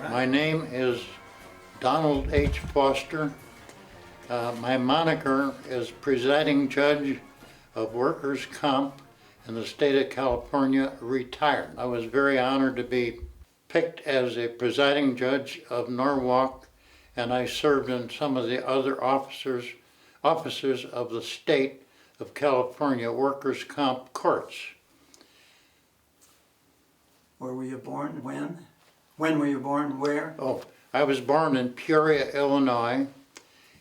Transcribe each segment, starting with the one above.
My name is Donald H. Foster. My moniker is Presiding Judge of Workers' Comp in the state of California, retired. I was very honored to be picked as a presiding judge of Norwalk, and I served in some of the other offices of the state of California Workers' Comp courts. Where were you born? When? When were you born? Where? Oh, I was born in Peoria, Illinois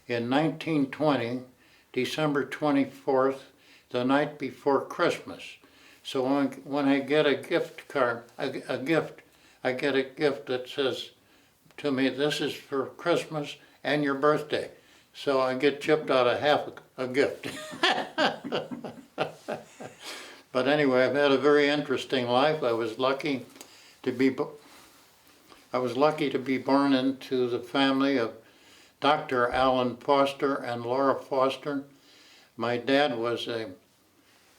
in 1920, December 24th, the night before Christmas. So when I get a gift card, I get a gift that says to me, "This is for Christmas and your birthday." So I get chipped out of half a gift. But anyway, I've had a very interesting life. I was lucky to be born into the family of Dr. Alan Foster and Laura Foster. My dad was a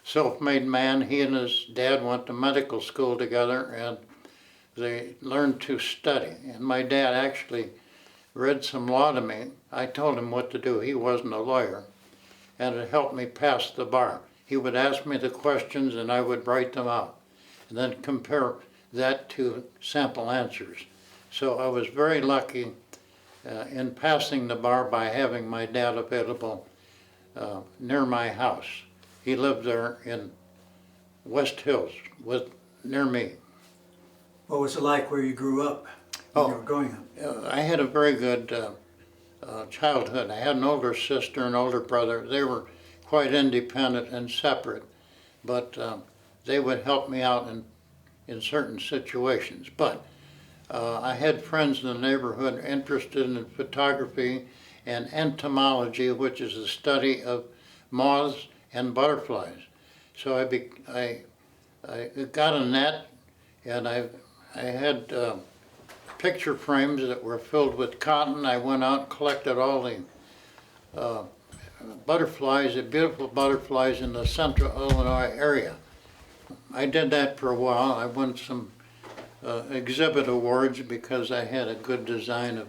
self-made man. He and his dad went to medical school together, and they learned to study. And my dad actually read some law to me. I told him what to do. He wasn't a lawyer, and it helped me pass the bar. He would ask me the questions, and I would write them out, and then compare that to sample answers. So I was very lucky in passing the bar by having my dad available near my house. He lived there in West Hills, near me. What was it like where you grew up when you were growing up? I had a very good childhood. I had an older sister and older brother. They were quite independent and separate, but they would help me out in certain situations. But I had friends in the neighborhood interested in photography and entomology, which is the study of moths and butterflies. So I got a net, and I had picture frames that were filled with cotton. I went out and collected all the butterflies, the beautiful butterflies in the central Illinois area. I did that for a while. I won some exhibit awards because I had a good design of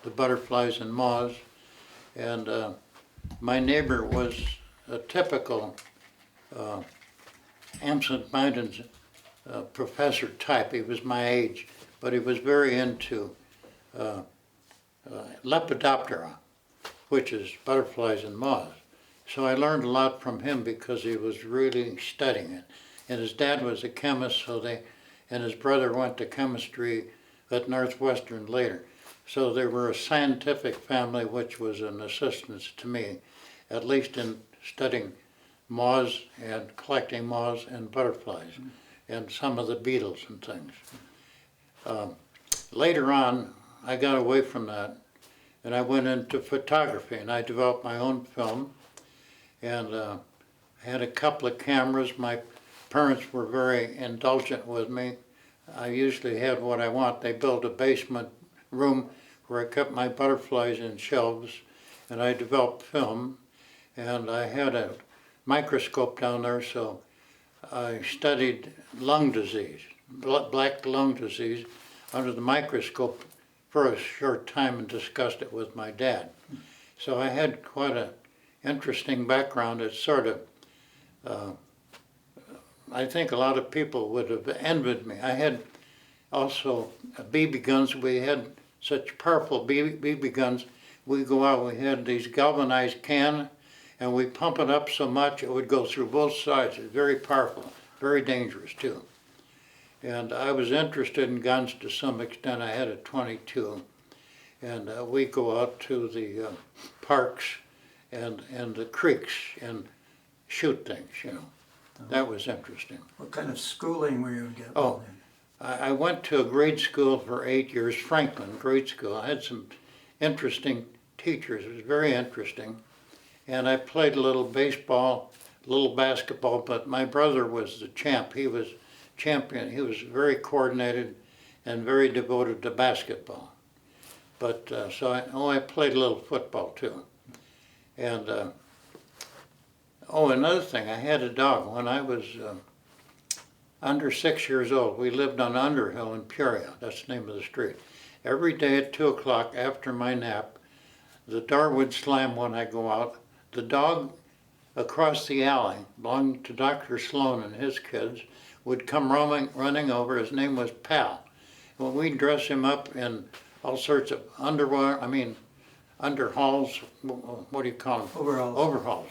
the butterflies and moths. And my neighbor was a typical absent-minded professor type. He was my age, but he was very into Lepidoptera, which is butterflies and moths. So I learned a lot from him because he was really studying it. And his dad was a chemist, and his brother went to chemistry at Northwestern later. So they were a scientific family, which was an assistance to me, at least in studying moths and collecting moths and butterflies, and some of the beetles and things. Later on, I got away from that, and I went into photography, and I developed my own film, and I had a couple of cameras. My parents were very indulgent with me. I usually had what I want. They built a basement room where I kept my butterflies in shelves, and I developed film, and I had a microscope down there, so I studied lung disease, black lung disease, under the microscope for a short time and discussed it with my dad. So I had quite an interesting background. It's sort of, I think a lot of people would have envied me. I had also BB guns. We had such powerful BB guns. We go out, we had these galvanized cans, and we pump it up so much it would go through both sides. It's very powerful, very dangerous too. And I was interested in guns to some extent. I had a .22, and we go out to the parks and the creeks and shoot things, you know. That was interesting. What kind of schooling were you getting? Oh, I went to a grade school for 8 years, Franklin grade school. I had some interesting teachers. It was very interesting. And I played a little baseball, a little basketball, but my brother was the champ. He was champion. He was very coordinated and very devoted to basketball. But so I played a little football too. And another thing, I had a dog when I was under 6 years old. We lived on Underhill in Peoria. That's the name of the street. every day at 2 o'clock after my nap. The door would slam when I go out. The dog across the alley, belonging to Dr. Sloan and his kids, would come running over. His name was Pal. Well, we'd dress him up in all sorts of underwear, underhauls, what do you call them? Overalls. Overhauls.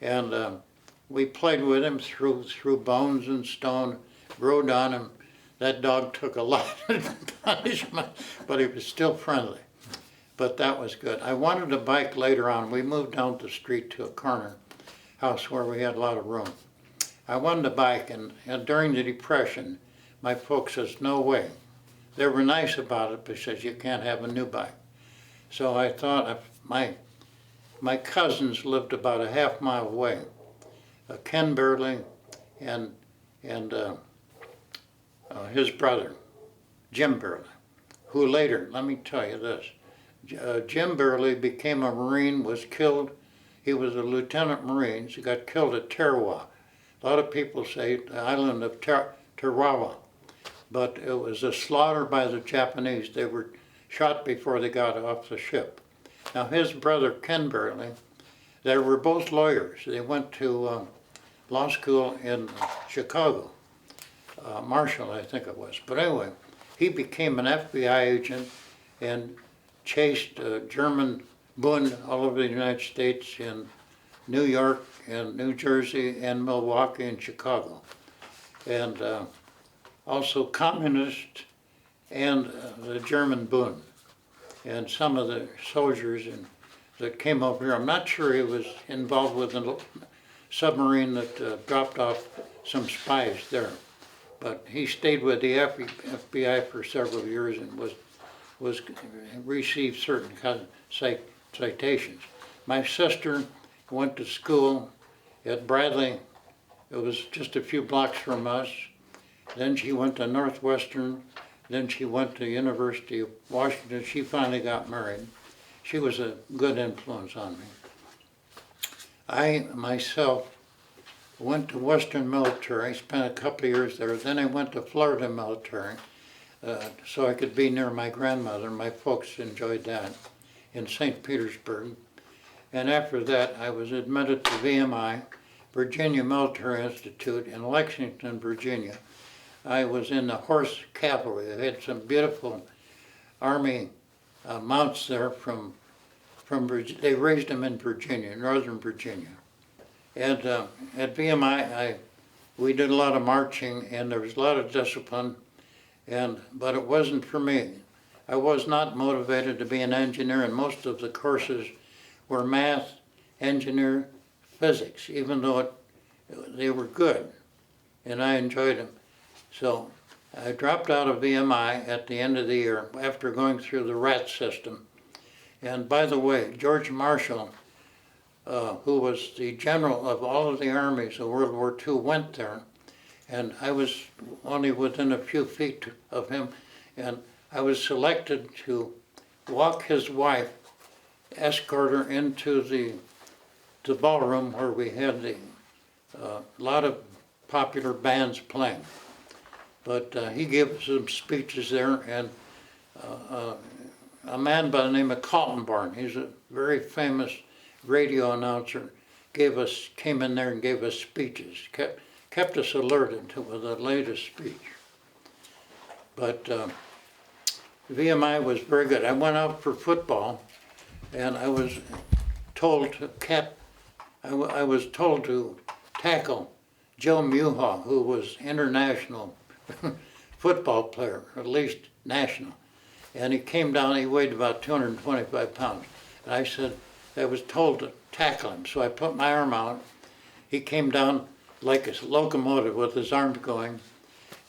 Yeah. And we played with him through bones and stone, rode on him. That dog took a lot of punishment, but he was still friendly. But that was good. I wanted a bike later on. We moved down the street to a corner house where we had a lot of room. I wanted a bike, and during the Depression, my folks says, no way. They were nice about it, but says you can't have a new bike. So I thought, my cousins lived about a half-mile away, Ken Burley and his brother, Jim Burley, who later, let me tell you this, Jim Burley became a Marine, was killed. He was a lieutenant Marines. He got killed at Tarawa. A lot of people say the island of Tarawa, but it was a slaughter by the Japanese. They were shot before they got off the ship. Now his brother, Ken Burley, they were both lawyers. They went to law school in Chicago, Marshall, I think it was. But anyway, he became an FBI agent and chased German Bund all over the United States, in New York and New Jersey and Milwaukee and Chicago. And also communist and the German Bund. And some of the soldiers that came over here, I'm not sure he was involved with a submarine that dropped off some spies there. But he stayed with the FBI for several years and received certain kind of citations. My sister went to school at Bradley. It was just a few blocks from us. Then she went to Northwestern. Then she went to University of Washington. She finally got married. She was a good influence on me. I myself went to Western military, spent a couple of years there. Then I went to Florida military so I could be near my grandmother. My folks enjoyed that in St. Petersburg. And after that, I was admitted to VMI, Virginia Military Institute in Lexington, Virginia. I was in the horse cavalry. They had some beautiful Army mounts there from Virginia. They raised them in Virginia, Northern Virginia. And at VMI, we did a lot of marching, and there was a lot of discipline, but it wasn't for me. I was not motivated to be an engineer, and most of the courses were math, engineer, physics, even though they were good, and I enjoyed them. So I dropped out of VMI at the end of the year after going through the RAT system. And by the way, George Marshall, who was the general of all of the armies of World War II, went there, and I was only within a few feet of him, and I was selected to walk his wife, escort her into the ballroom where we had a lot of popular bands playing. But he gave some speeches there, and a man by the name of Kaltenborn, he's a very famous radio announcer, came in there and gave us speeches, kept us alerted with the latest speech. But VMI was very good. I went out for football, and I was told to tackle Joe Muha, who was international football player, at least national. And he came down, he weighed about 225 pounds. And I was told to tackle him. So I put my arm out. He came down like a locomotive with his arms going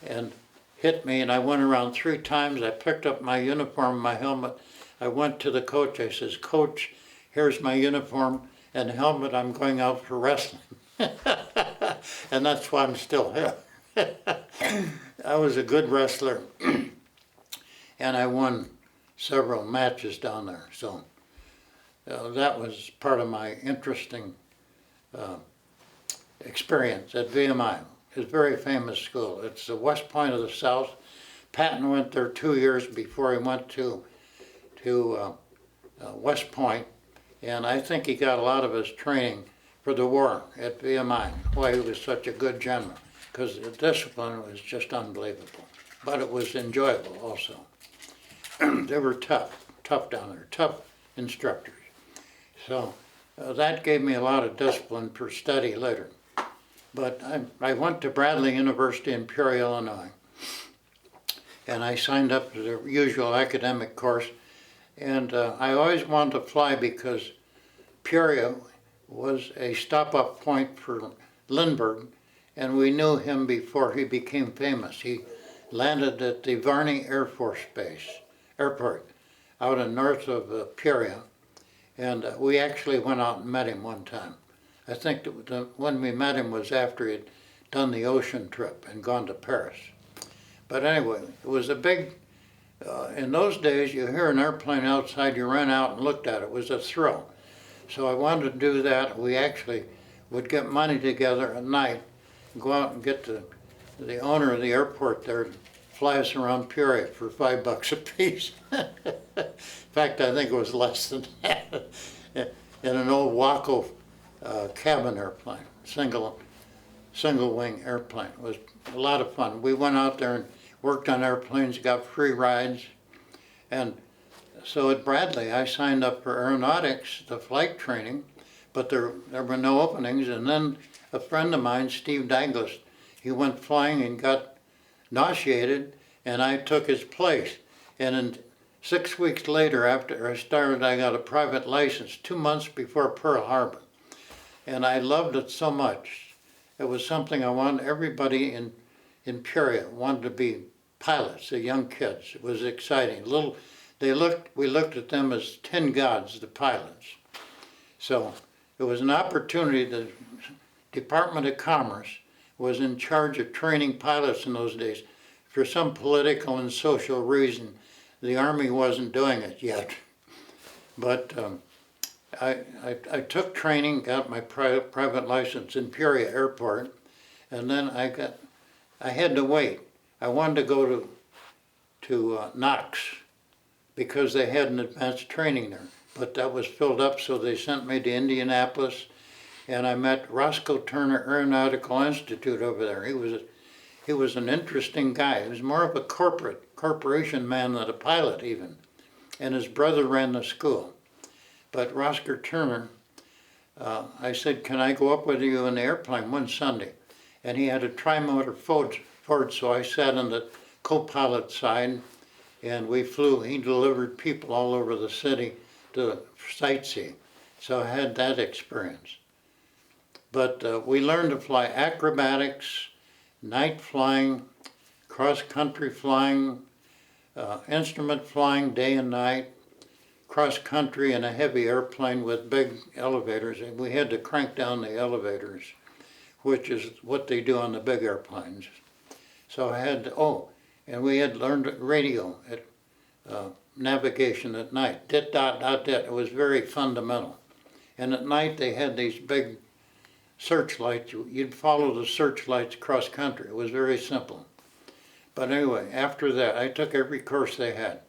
and hit me, and I went around 3 times. I picked up my uniform, my helmet. I went to the coach. I says, "Coach, here's my uniform and helmet. I'm going out for wrestling." And that's why I'm still here. I was a good wrestler, and I won several matches down there. So that was part of my interesting experience at VMI. It's a very famous school. It's the West Point of the South, Patton went there 2 years before he went to West Point, and I think he got a lot of his training for the war at VMI, why he was such a good general, because the discipline was just unbelievable. But it was enjoyable also. They were tough down there, tough instructors. So that gave me a lot of discipline for study later. But I went to Bradley University in Peoria, Illinois, and I signed up to the usual academic course. And I always wanted to fly because Peoria was a stop-up point for Lindbergh, and we knew him before he became famous. He landed at the Varney Air Force Base Airport out in north of Peoria, and we actually went out and met him one time. I think that when we met him was after he'd done the ocean trip and gone to Paris. But anyway, it was a big, in those days you hear an airplane outside, you ran out and looked at it. It was a thrill. So I wanted to do that. We actually would get money together at night, go out and get the owner of the airport there to fly us around Peoria for $5 a piece. In fact, I think it was less than that. In an old Waco cabin airplane, single wing airplane. It was a lot of fun. We went out there and worked on airplanes, got free rides, and so at Bradley, I signed up for aeronautics, the flight training, but there were no openings. And then a friend of mine, Steve Douglas, he went flying and got nauseated, and I took his place. And 6 weeks later, after I started, I got a private license 2 months before Pearl Harbor. And I loved it so much. It was something I wanted. Everybody in Peoria wanted to be pilots, the young kids. It was exciting. We looked at them as 10 gods, the pilots. So it was an opportunity. The Department of Commerce was in charge of training pilots in those days. For some political and social reason, the Army wasn't doing it yet. But I took training, got my private license in Peoria Airport, and then I had to wait. I wanted to go to Knox, because they had an advanced training there. But that was filled up, so they sent me to Indianapolis, and I met Roscoe Turner Aeronautical Institute over there. He was an interesting guy. He was more of a corporation man than a pilot even, and his brother ran the school. But Roscoe Turner, I said, can I go up with you in the airplane one Sunday? And he had a tri-motor Ford, so I sat on the co-pilot side, and we flew. He delivered people all over the city to sightsee. So I had that experience. But we learned to fly acrobatics, night flying, cross-country flying, instrument flying day and night, cross-country in a heavy airplane with big elevators. And we had to crank down the elevators, which is what they do on the big airplanes. So I had to, and we had learned radio at navigation at night. Dit, dot, dot, dit. It was very fundamental. And at night they had these big searchlights. You'd follow the searchlights cross country. It was very simple. But anyway, after that, I took every course they had.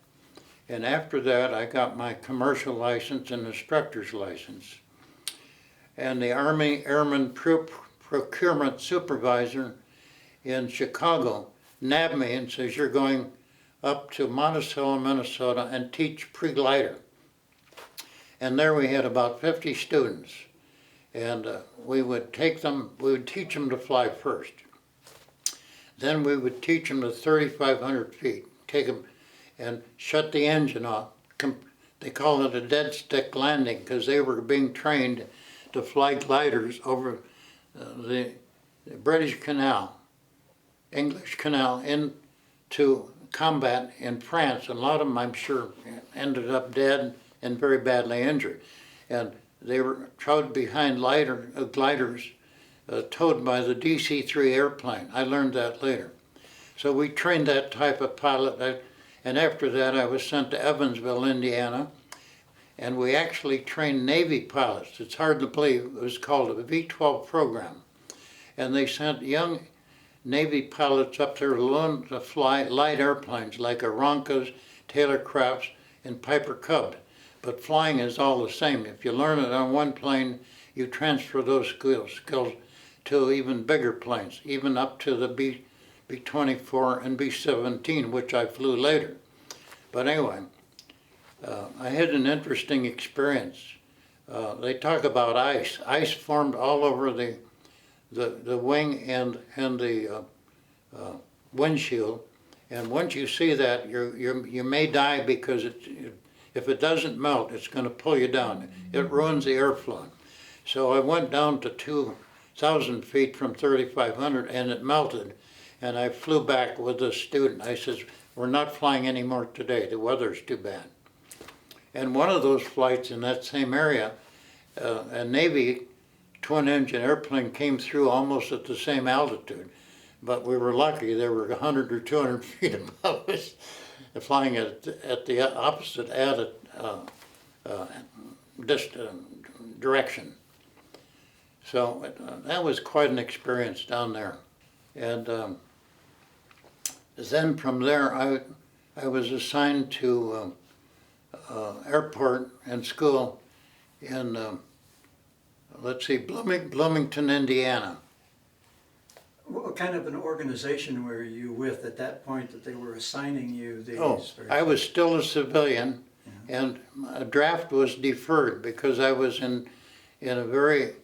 And after that, I got my commercial license and instructor's license. And the Army Airman Procurement Supervisor in Chicago nabbed me and says, you're going up to Monticello, Minnesota and teach pre-glider. And there we had about 50 students. And we would teach them to fly first. Then we would teach them to 3,500 feet, take them and shut the engine off. They call it a dead stick landing because they were being trained to fly gliders over the British Canal, English Canal, into combat in France. And a lot of them, I'm sure, ended up dead and very badly injured. And they were towed behind gliders towed by the DC-3 airplane. I learned that later. So we trained that type of pilot. And after that, I was sent to Evansville, Indiana, and we actually trained Navy pilots. It's hard to believe. It was called a V-12 program. And they sent young Navy pilots up there learn to fly light airplanes like Aronkas, Taylor Crafts, and Piper Cub. But flying is all the same. If you learn it on one plane, you transfer those skills to even bigger planes, even up to the B-24 and B-17, which I flew later. But anyway, I had an interesting experience. They talk about ice. Ice formed all over the wing and the windshield, and once you see that, you may die because if it doesn't melt, it's going to pull you down. It ruins the airflow. So I went down to 2,000 feet from 3,500, and it melted. And I flew back with a student. I says, "We're not flying anymore today. The weather's too bad." And one of those flights in that same area, a Navy twin-engine airplane came through almost at the same altitude. But we were lucky. They were 100 or 200 feet above us, flying at the opposite direction. So that was quite an experience down there. And then from there, I was assigned to airport and school in, let's see, Bloomington, Indiana. What kind of an organization were you with at that point that they were assigning you these? I was still a civilian, and a draft was deferred because I was in a very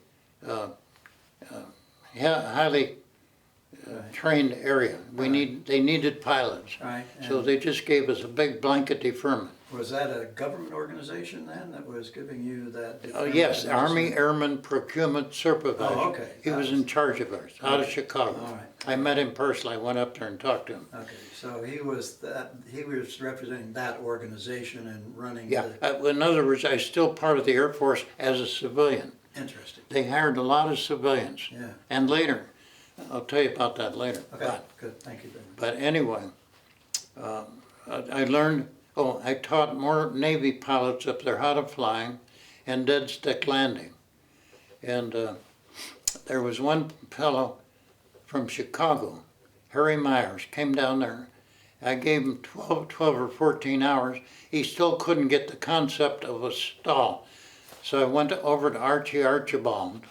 highly trained area. They needed pilots, Right. so they just gave us a big blanket deferment. Was that a government organization then that was giving you that? Yes, Army Airman Procurement Supervisor. Oh, okay. He was in charge of ours, out of Chicago. All right. I met him personally. I went up there and talked to him. Okay, so he was representing that organization and running. Yeah, in other words, I was still part of the Air Force as a civilian. Interesting. They hired a lot of civilians. Yeah. And later, I'll tell you about that later. Okay, good, thank you. But anyway, I learned, I taught more Navy pilots up there how to fly and dead stick landing. And there was one fellow from Chicago, Harry Myers, came down there. I gave him 12 or 14 hours. He still couldn't get the concept of a stall. So I went over to Archie Archibald.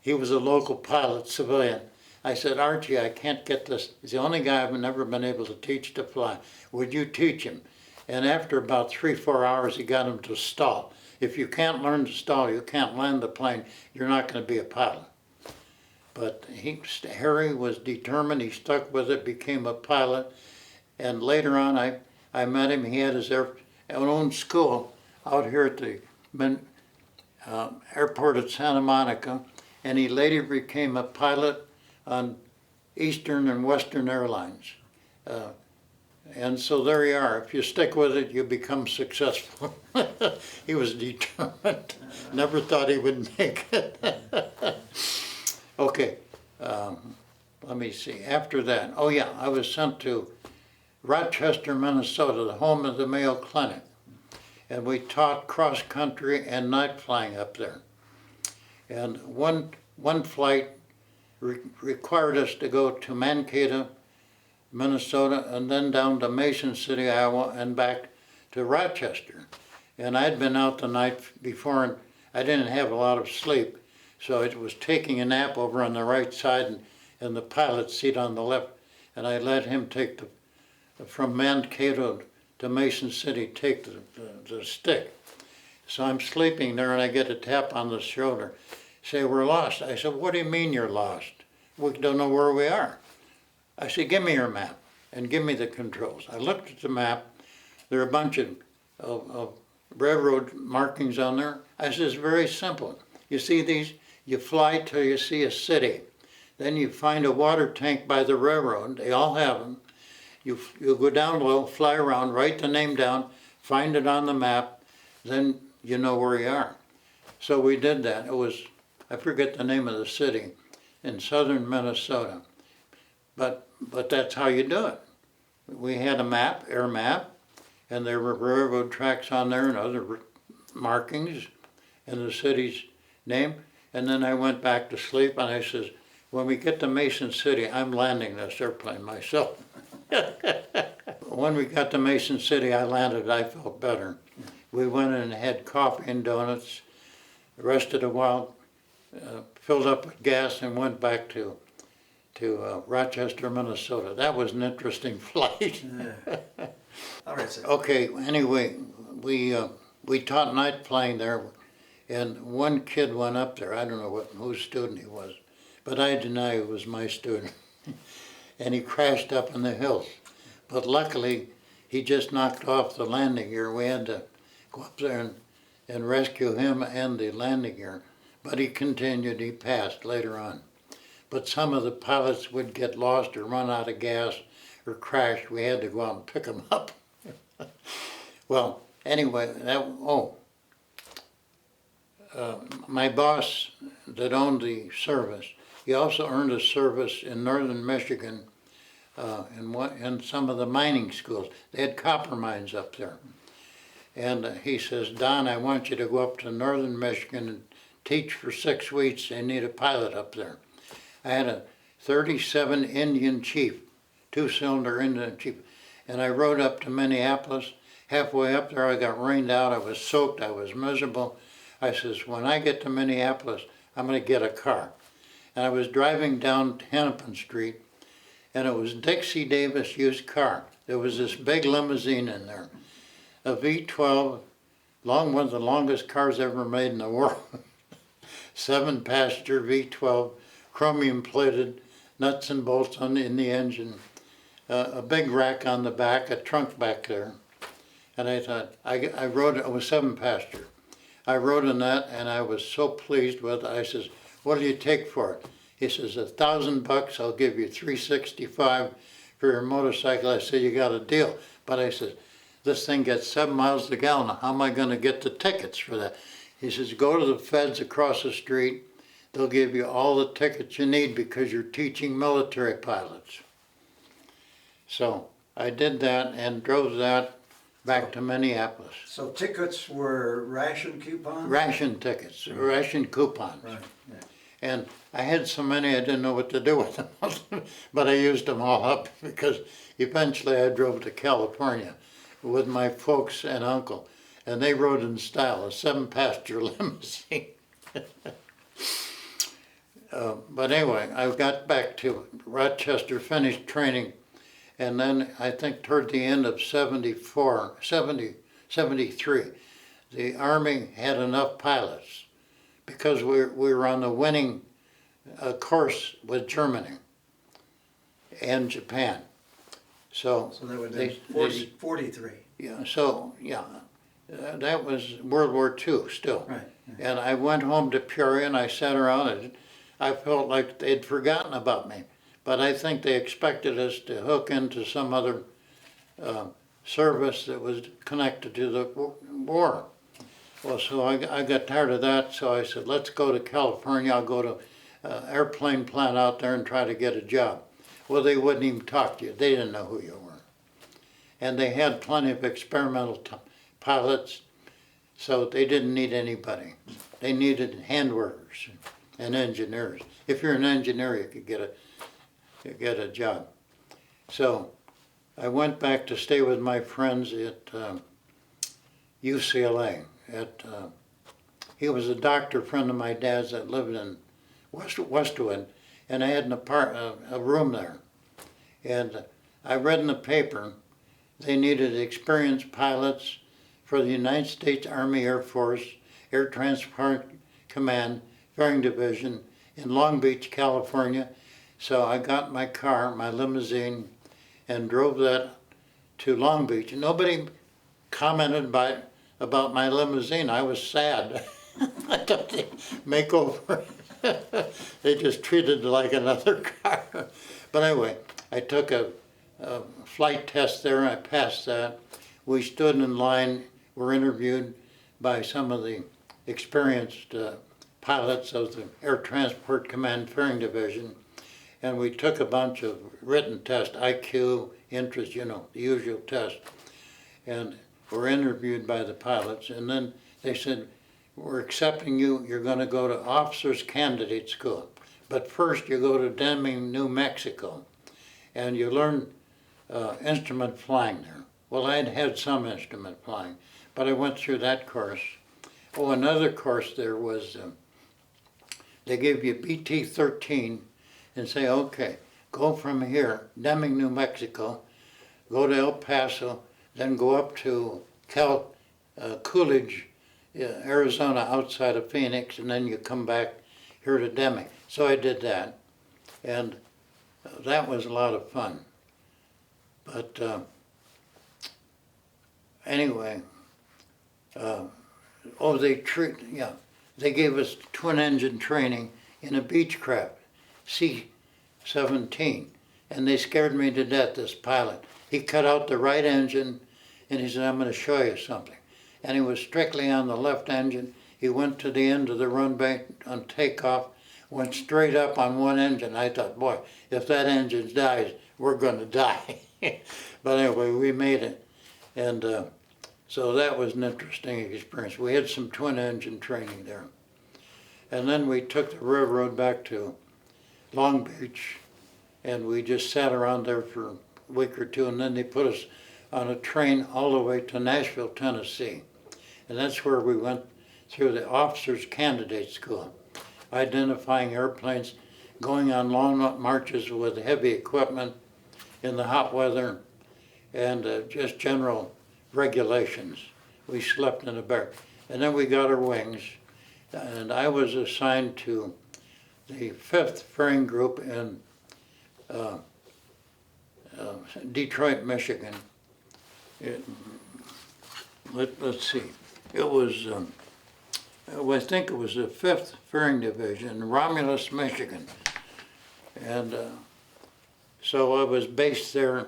He was a local pilot, civilian. I said, "Archie, I can't get this. He's the only guy I've never been able to teach to fly. Would you teach him?" And after about 3-4 hours, he got him to stall. If you can't learn to stall, you can't land the plane, you're not going to be a pilot. But Harry was determined. He stuck with it, became a pilot. And later on, I met him. He had his own school out here at the airport at Santa Monica. And he later became a pilot on Eastern and Western Airlines. And so there you are. If you stick with it, you become successful. He was determined. Never thought he would make it. Okay, let me see. After that, I was sent to Rochester, Minnesota, the home of the Mayo Clinic. And we taught cross-country and night flying up there. And one flight required us to go to Mankato, Minnesota, and then down to Mason City, Iowa, and back to Rochester. And I'd been out the night before, and I didn't have a lot of sleep, so it was taking a nap over on the right side and the pilot's seat on the left. And I let him take from Mankato to Mason City, take the stick. So I'm sleeping there, and I get a tap on the shoulder. Say, "We're lost." I said, "What do you mean you're lost? We don't know where we are." I said, "Give me your map and give me the controls." I looked at the map. There are a bunch of railroad markings on there. I said, "It's very simple. You see these? You fly till you see a city. Then you find a water tank by the railroad. They all have them. You go down low, fly around, write the name down, find it on the map, then you know where you are." So we did that. It was, I forget the name of the city, in southern Minnesota. But that's how you do it. We had a map, air map, and there were railroad tracks on there and other markings and the city's name. And then I went back to sleep, and I says, when we get to Mason City, I'm landing this airplane myself. When we got to Mason City, I landed, I felt better. We went in and had coffee and donuts, rested a while, filled up with gas, and went back to Rochester, Minnesota. That was an interesting flight. Yeah. All right, sir. Okay, anyway, we taught night flying there, and one kid went up there. I don't know whose student he was, but I deny he was my student. And he crashed up in the hills. But luckily, he just knocked off the landing gear. We had to go up there and rescue him and the landing gear. But he continued, he passed later on. But some of the pilots would get lost or run out of gas or crash. We had to go out and pick them up. Well, anyway, my boss that owned the service, he also earned a service in northern Michigan in some of the mining schools. They had copper mines up there. And he says, Don, I want you to go up to northern Michigan and teach for 6 weeks. They need a pilot up there. I had a 37 Indian Chief, 2-cylinder Indian Chief, and I rode up to Minneapolis. Halfway up there, I got rained out. I was soaked. I was miserable. I says, when I get to Minneapolis, I'm going to get a car. And I was driving down Hennepin Street, and it was Dixie Davis used car. There was this big limousine in there, a V12, one of the longest cars ever made in the world. 7-passenger V12, chromium plated, nuts and bolts in the engine, a big rack on the back, a trunk back there. And I thought, I rode it, was 7-passenger. I rode in that, and I was so pleased with it. I says, what do you take for it? He says, $1,000, I'll give you $365 for your motorcycle. I said, you got a deal. But I said, this thing gets 7 miles a gallon. How am I going to get the tickets for that? He says, go to the feds across the street. They'll give you all the tickets you need because you're teaching military pilots. So I did that and drove that back to Minneapolis. So tickets were ration coupons? Ration tickets, ration coupons. Right. Yeah. And I had so many I didn't know what to do with them. But I used them all up because eventually I drove to California with my folks and uncle. And they rode in style, a 7-passenger limousine. But anyway, I got back to Rochester, finished training, and then I think toward the end of 73, the Army had enough pilots because we were on the winning course with Germany and Japan. So that would be 43. Yeah, so, yeah, that was World War II still. Right. Yeah. And I went home to Peoria and I sat around and I felt like they'd forgotten about me. But I think they expected us to hook into some other service that was connected to the war. Well, so I got tired of that, so I said, let's go to California. I'll go to airplane plant out there and try to get a job. Well, they wouldn't even talk to you. They didn't know who you were. And they had plenty of experimental pilots, so they didn't need anybody. They needed hand workers and engineers. If you're an engineer, you could get a job. So I went back to stay with my friends at UCLA. He was a doctor friend of my dad's that lived in Westwood, and I had a room there. And I read in the paper they needed experienced pilots for the United States Army Air Force Air Transport Command Fairing Division in Long Beach, California. So I got my car, my limousine, and drove that to Long Beach. Nobody commented about my limousine. I was sad. I thought they'd make over. They just treated it like another car. But anyway, I took a flight test there, and I passed that. We stood in line, were interviewed by some of the experienced pilots of the Air Transport Command Fairing Division, and we took a bunch of written tests, IQ, interest, the usual test, and were interviewed by the pilots, and then they said, we're accepting you, you're going to go to Officers Candidate School. But first you go to Deming, New Mexico, and you learn instrument flying there. Well, I'd had some instrument flying, but I went through that course. Oh, another course there was, they gave you BT-13 and say, okay, go from here, Deming, New Mexico, go to El Paso, then go up to Coolidge, Arizona, outside of Phoenix, and then you come back here to Deming. So I did that, and that was a lot of fun. But anyway, they gave us twin engine training in a Beechcraft C-17, and they scared me to death, this pilot. He cut out the right engine, and he said, I'm going to show you something. And he was strictly on the left engine. He went to the end of the runway on takeoff, went straight up on one engine. I thought, boy, if that engine dies, we're going to die. But anyway, we made it. And so that was an interesting experience. We had some twin engine training there. And then we took the railroad back to Long Beach, and we just sat around there for a week or two, and then they put us on a train all the way to Nashville, Tennessee. And that's where we went through the Officers Candidate School, identifying airplanes, going on long marches with heavy equipment in the hot weather, and just general regulations. We slept in a barrack. And then we got our wings, and I was assigned to the 5th Ferrying Group in Detroit, Michigan. Let's see, it was, I think it was the 5th Ferrying Division, Romulus, Michigan. And so I was based there,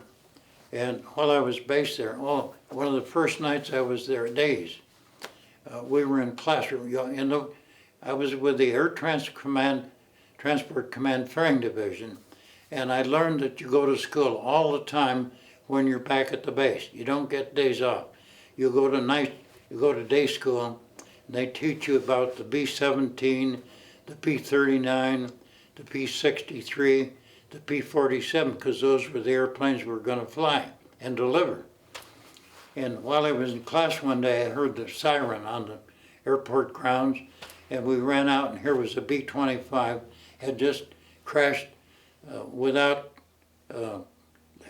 and while I was based there, one of the first nights I was there, days, we were in classroom. I was with the Air Transport Command Ferrying Division, and I learned that you go to school all the time when you're back at the base. You don't get days off. You go to day school, and they teach you about the B-17, the P-39, the P-63, the P-47, because those were the airplanes we were going to fly and deliver. And while I was in class one day, I heard the siren on the airport grounds, and we ran out, and here was a B-25, had just crashed without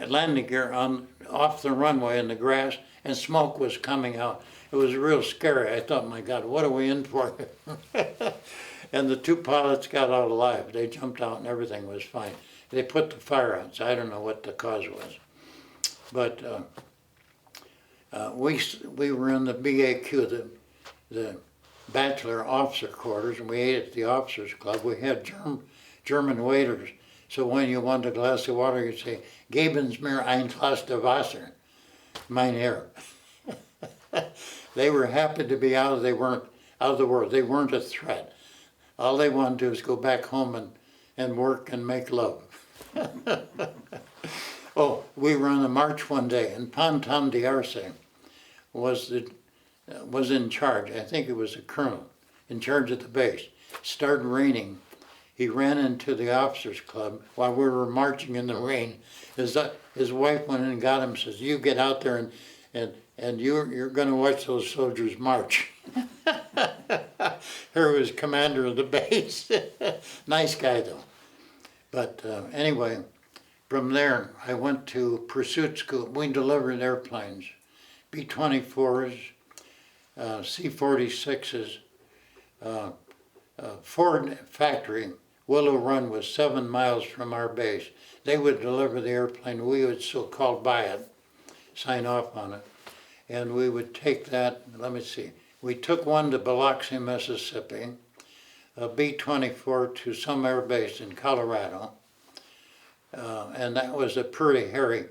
landing gear off the runway in the grass, and smoke was coming out. It was real scary. I thought, my God, what are we in for? And the two pilots got out alive. They jumped out and everything was fine. They put the fire out, so I don't know what the cause was. But we were in the BAQ, the Bachelor Officer Quarters, and we ate at the Officers Club. We had German waiters. So when you wanted a glass of water, you'd say, "Geben Sie mir ein Glas de Wasser, mein Herr." They were happy to be out. They weren't out of the world. They weren't a threat. All they wanted to do was go back home and work and make love. Oh, we were on a march one day, and Pantan Diarse was in charge. I think it was a colonel in charge of the base. It started raining. He ran into the officers' club while we were marching in the rain. His wife went in and got him and says, "You get out there and you're going to watch those soldiers march." Here was commander of the base. Nice guy though. But anyway, from there I went to pursuit school. We delivered airplanes, B-24s, C-46s. Ford factory, Willow Run, was 7 miles from our base. They would deliver the airplane. We would so-called buy it, sign off on it. And we would take that, let me see, we took one to Biloxi, Mississippi, a B-24 to some air base in Colorado. And that was a pretty hairy,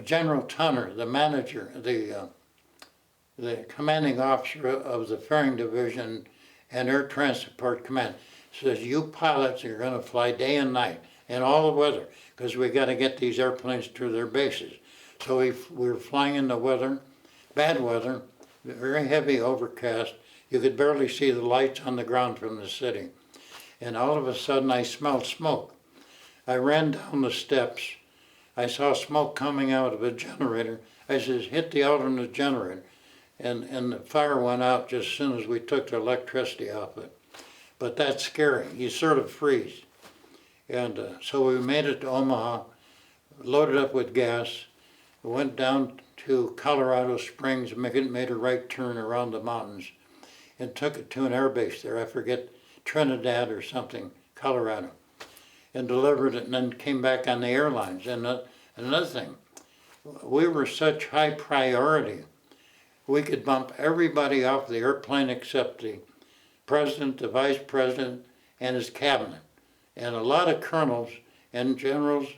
General Tunner, the manager, the commanding officer of the Ferrying Division and Air Transport Command, says, "You pilots are going to fly day and night in all the weather, because we got to get these airplanes to their bases." So we were flying in the weather, bad weather, very heavy overcast. You could barely see the lights on the ground from the city. and all of a sudden I smelled smoke. I ran down the steps. I saw smoke coming out of a generator. I said, hit the alternate generator. And the fire went out just as soon as we took the electricity off it. But that's scary. You sort of freeze. And so we made it to Omaha, loaded up with gas, went down to Colorado Springs, made a right turn around the mountains, and took it to an air base there. I forget, Trinidad or something, Colorado, and delivered it, and then came back on the airlines. And another thing, we were such high priority, we could bump everybody off the airplane except the president, the vice president, and his cabinet. And a lot of colonels and generals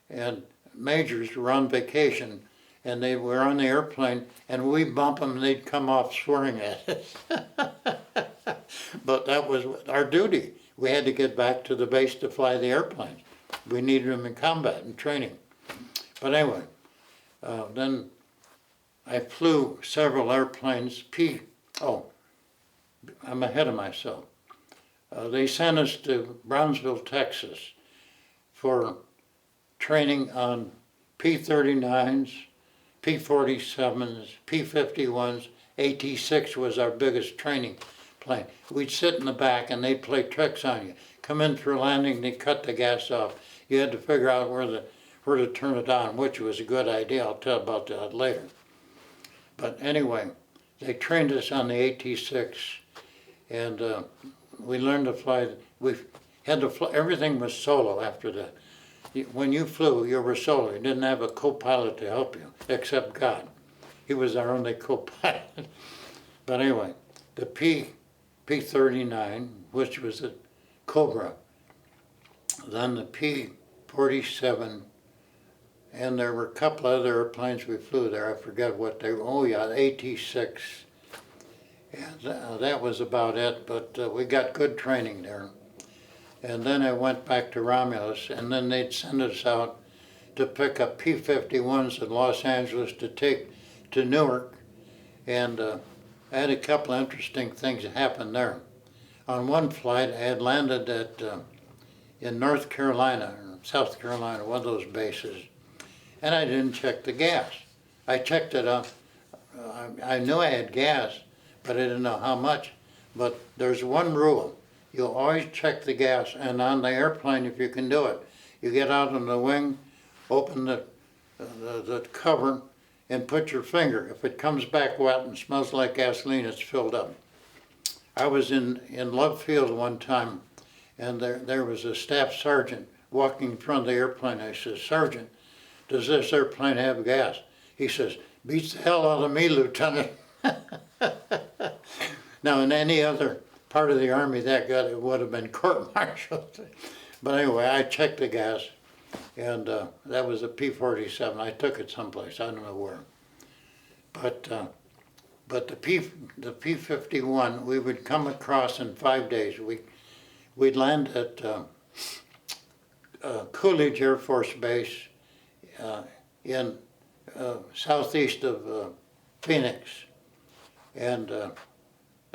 and majors were on vacation, and they were on the airplane, and we bump them, and they'd come off swearing at us. But that was our duty. We had to get back to the base to fly the airplanes. We needed them in combat and training. But anyway, then I flew several airplanes. I'm ahead of myself. They sent us to Brownsville, Texas for training on P-39s, P-47s, P-51s. AT-6 was our biggest training plane. We'd sit in the back and they'd play tricks on you. Come in for landing, they'd cut the gas off. You had to figure out where to turn it on, which was a good idea. I'll tell about that later. But anyway, they trained us on the AT-6, and we learned to fly. We had to fly. Everything was solo after that. When you flew, you were solo. You didn't have a co-pilot to help you, except God. He was our only co-pilot. But anyway, the P-39, which was a Cobra, then the P-47, and there were a couple other airplanes we flew there. I forget what they were. Oh yeah, the AT-6. And that was about it, but we got good training there. And then I went back to Romulus, and then they'd send us out to pick up P-51s in Los Angeles to take to Newark. And I had a couple of interesting things that happened there. On one flight, I had landed in North Carolina, or South Carolina, one of those bases, and I didn't check the gas. I checked it up. I knew I had gas, but I didn't know how much. But there's one rule. You'll always check the gas, and on the airplane, if you can do it, you get out on the wing, open the cover, and put your finger. If it comes back wet and smells like gasoline, it's filled up. I was in Love Field one time, and there was a staff sergeant walking in front of the airplane. I said, "Sergeant, does this airplane have gas?" He says, "Beats the hell out of me, Lieutenant." Now, in any other part of the Army, it would have been court-martialed. But anyway, I checked the gas, and that was a P-47. I took it someplace, I don't know where. But the P-51, we would come across in 5 days. We'd land at Coolidge Air Force Base in southeast of Phoenix, and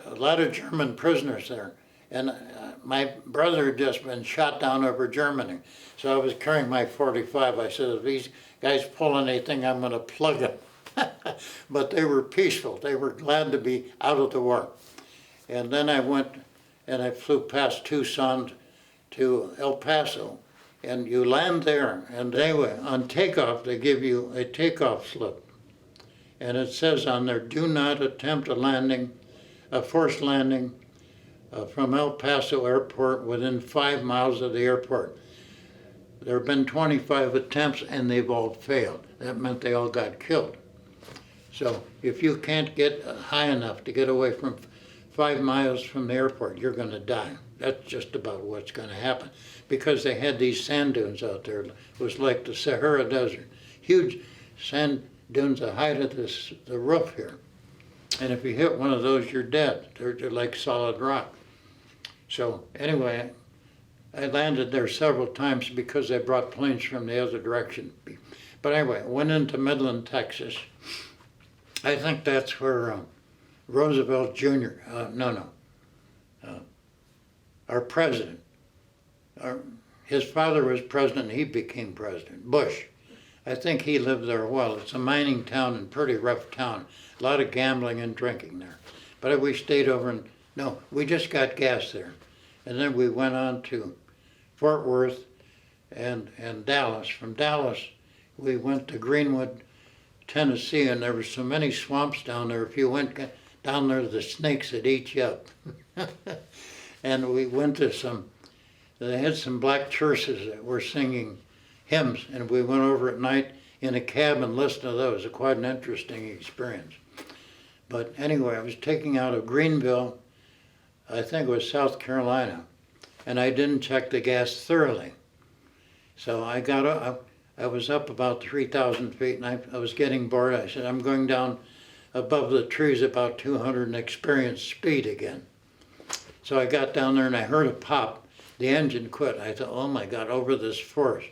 a lot of German prisoners there. And my brother had just been shot down over Germany, so I was carrying my .45. I said, if these guys pull anything, I'm going to plug them. But they were peaceful. They were glad to be out of the war. And then I went and I flew past Tucson to El Paso. And you land there, and anyway, on takeoff, they give you a takeoff slip. And it says on there, do not attempt a forced landing from El Paso Airport within 5 miles of the airport. There have been 25 attempts, and they've all failed. That meant they all got killed. So if you can't get high enough to get away from 5 miles from the airport, you're going to die. That's just about what's going to happen. Because they had these sand dunes out there. It was like the Sahara Desert. Huge sand dunes the height of the roof here. And if you hit one of those, you're dead. They're like solid rock. So anyway, I landed there several times because they brought planes from the other direction. But anyway, went into Midland, Texas. I think that's where Roosevelt Jr., our president, his father was president, he became president, Bush. I think he lived there a while. It's a mining town and pretty rough town. A lot of gambling and drinking there. But we stayed over and, no, we just got gas there. And then we went on to Fort Worth and Dallas. From Dallas, we went to Greenwood, Tennessee, and there were so many swamps down there. If you went down there, the snakes would eat you up. And we went to they had some black churches that were singing hymns, and we went over at night in a cab and listened to those. It was quite an interesting experience. But anyway, I was taking out of Greenville, I think it was South Carolina, and I didn't check the gas thoroughly. So I got up, I was up about 3,000 feet, and I was getting bored. I said, I'm going down above the trees about 200 and experience speed again. So I got down there and I heard a pop. The engine quit. I thought, oh my God, over this force.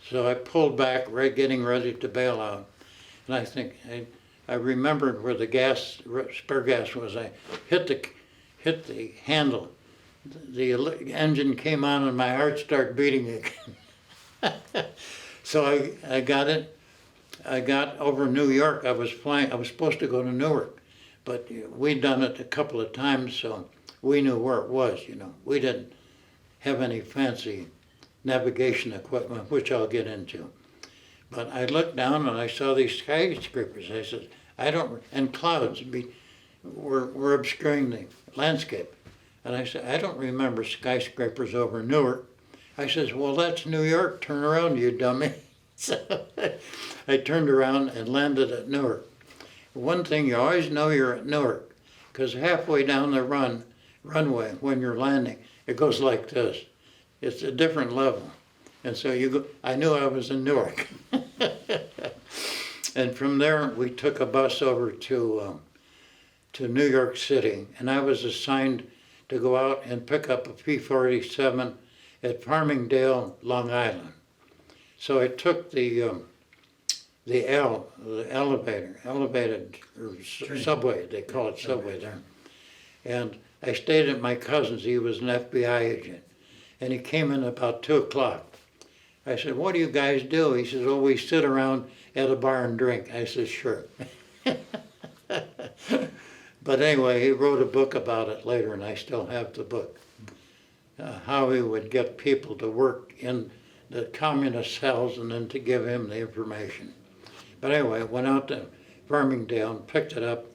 So I pulled back, getting ready to bail out. And I think, I remembered where the gas, spare gas was. I hit the handle. The engine came on and my heart started beating again. So I got it. I got over New York. I was supposed to go to Newark, but we'd done it a couple of times, so we knew where it was, you know. We didn't have any fancy navigation equipment, which I'll get into. But I looked down and I saw these skyscrapers. I said, and clouds were obscuring the landscape. And I said, I don't remember skyscrapers over Newark. I says, well, that's New York. Turn around, you dummy. So I turned around and landed at Newark. One thing, you always know you're at Newark, because halfway down the runway, when you're landing, it goes like this. It's a different level. And so I knew I was in Newark. And from there, we took a bus over to New York City, and I was assigned to go out and pick up a P-47 at Farmingdale, Long Island. So I took the elevated subway, they call it subway there. And I stayed at my cousin's. He was an FBI agent. And he came in about 2 o'clock. I said, what do you guys do? He says, oh, we sit around at a bar and drink. I said, sure. But anyway, he wrote a book about it later, and I still have the book. How he would get people to work in the communist cells and then to give him the information. But anyway, I went out to Farmingdale and picked it up,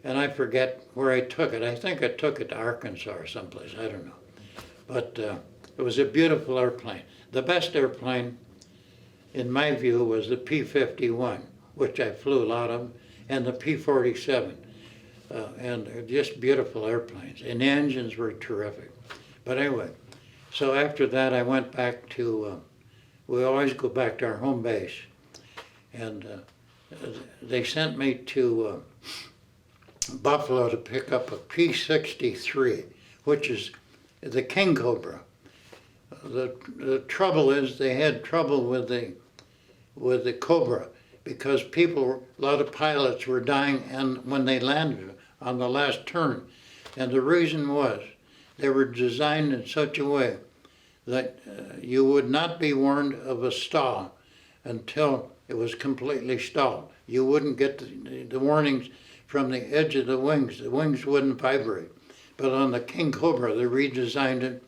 and I forget where I took it. I think I took it to Arkansas or someplace, I don't know. But it was a beautiful airplane. The best airplane, in my view, was the P-51, which I flew a lot of, and the P-47. And they're just beautiful airplanes, and the engines were terrific. But anyway, so after that I went back to, we always go back to our home base. And they sent me to Buffalo to pick up a P-63, which is the King Cobra. The trouble is they had trouble with the Cobra because a lot of pilots were dying and when they landed on the last turn. And the reason was they were designed in such a way that you would not be warned of a stall until it was completely stalled. You wouldn't get the warnings from the edge of the wings. The wings wouldn't vibrate. But on the King Cobra, they redesigned it,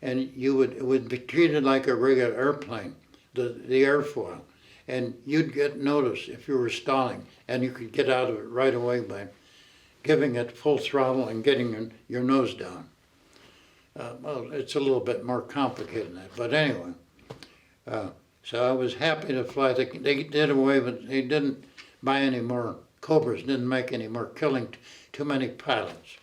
and it would be treated like a regular airplane, the airfoil. And you'd get notice if you were stalling, and you could get out of it right away by giving it full throttle and getting your nose down. Well, it's a little bit more complicated than that, but anyway. So I was happy to fly. They did away with, they didn't buy any more Cobras, didn't make any more, killing too many pilots.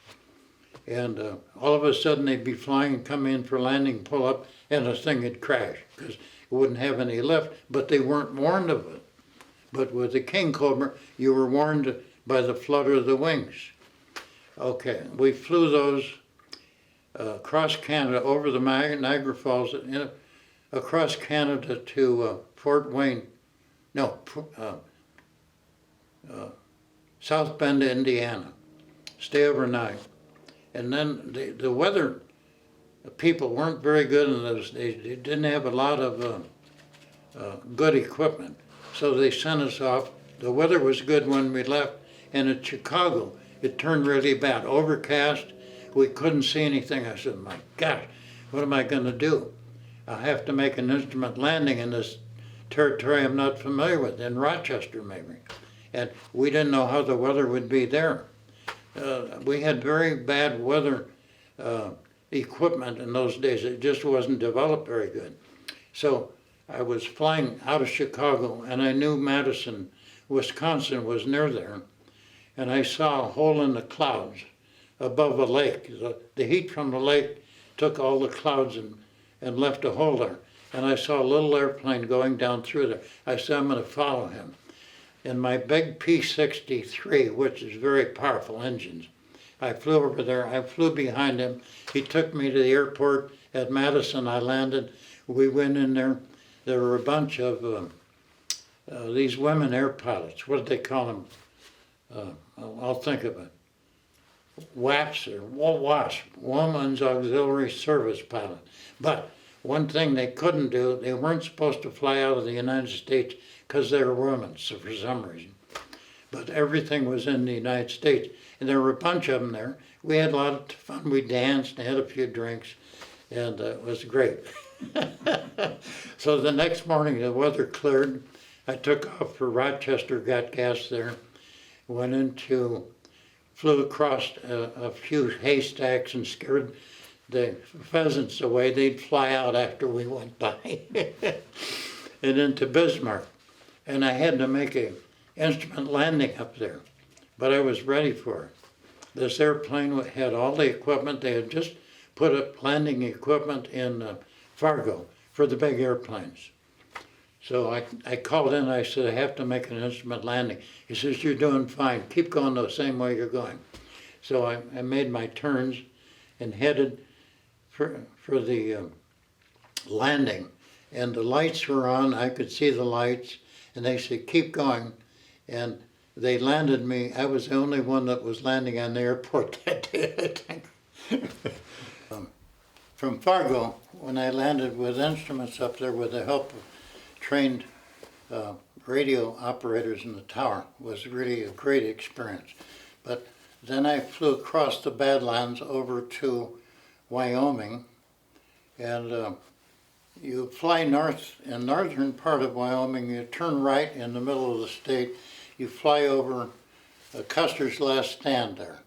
And all of a sudden they'd be flying and come in for landing, pull up, and the thing would crash because it wouldn't have any lift, but they weren't warned of it. But with the King Cobra, you were warned by the flutter of the wings. Okay, we flew those across Canada, over the Niagara Falls, across Canada to Fort Wayne, South Bend, Indiana. Stay overnight. And then the weather people weren't very good in those days. They didn't have a lot of good equipment. So they sent us off. The weather was good when we left, and in Chicago, it turned really bad. Overcast, we couldn't see anything. I said, my gosh, what am I gonna do? I'll have to make an instrument landing in this territory I'm not familiar with, in Rochester maybe. And we didn't know how the weather would be there. We had very bad weather equipment in those days. It just wasn't developed very good. So I was flying out of Chicago, and I knew Madison, Wisconsin was near there, and I saw a hole in the clouds above a lake. The heat from the lake took all the clouds and left a hole there. And I saw a little airplane going down through there. I said, I'm going to follow him. And my big P-63, which is very powerful engines, I flew over there. I flew behind him. He took me to the airport at Madison. I landed. We went in there. There were a bunch of these women air pilots. What did they call them? I'll think of it. WAPS or WASP, Women's Auxiliary Service Pilot. But one thing they couldn't do, they weren't supposed to fly out of the United States because they were women, so for some reason. But everything was in the United States. And there were a bunch of them there. We had a lot of fun. We danced and had a few drinks, and it was great. So the next morning, the weather cleared. I took off for Rochester, got gas there, flew across a few haystacks and scared the pheasants away. They'd fly out after we went by. And into Bismarck. And I had to make an instrument landing up there, but I was ready for it. This airplane had all the equipment. They had just put up landing equipment in Fargo for the big airplanes. So I called in, I said, I have to make an instrument landing. He says, you're doing fine. Keep going the same way you're going. So I made my turns and headed for the landing. And the lights were on, I could see the lights, and they said, keep going. And they landed me. I was the only one that was landing on the airport that day, I think. From Fargo, when I landed with instruments up there with the help of trained radio operators in the tower, was really a great experience. But then I flew across the Badlands over to Wyoming, and you fly north, in northern part of Wyoming, you turn right in the middle of the state, you fly over Custer's Last Stand there,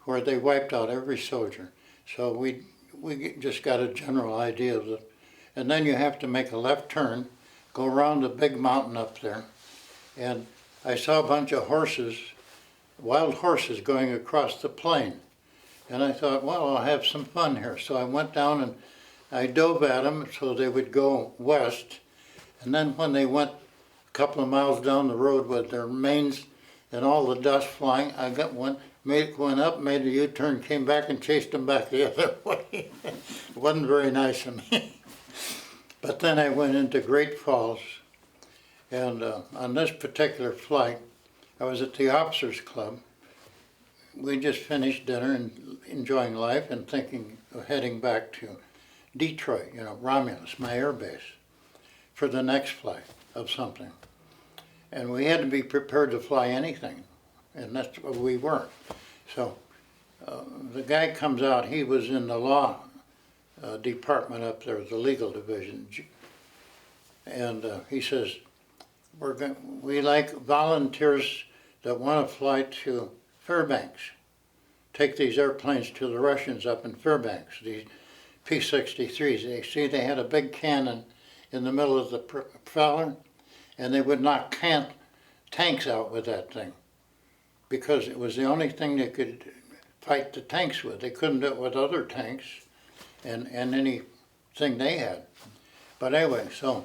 where they wiped out every soldier. So we just got a general idea of it. And then you have to make a left turn, go around a big mountain up there, and I saw a bunch of horses, wild horses going across the plain. And I thought, well, I'll have some fun here. So I went down and I dove at them so they would go west. And then when they went a couple of miles down the road with their manes and all the dust flying, I went up, made a U-turn, came back and chased them back the other way. It wasn't very nice of me. But then I went into Great Falls, and on this particular flight, I was at the Officers Club. We just finished dinner and enjoying life and thinking of heading back to Detroit, Romulus, my air base, for the next flight of something. And we had to be prepared to fly anything, and that's what we weren't. So the guy comes out, he was in the law department up there, the legal division, and he says, we like volunteers that want to fly to Fairbanks, take these airplanes to the Russians up in Fairbanks, these P-63s. They see they had a big cannon in the middle of the propeller, and they would knock tanks out with that thing, because it was the only thing they could fight the tanks with. They couldn't do it with other tanks and anything they had. But anyway, so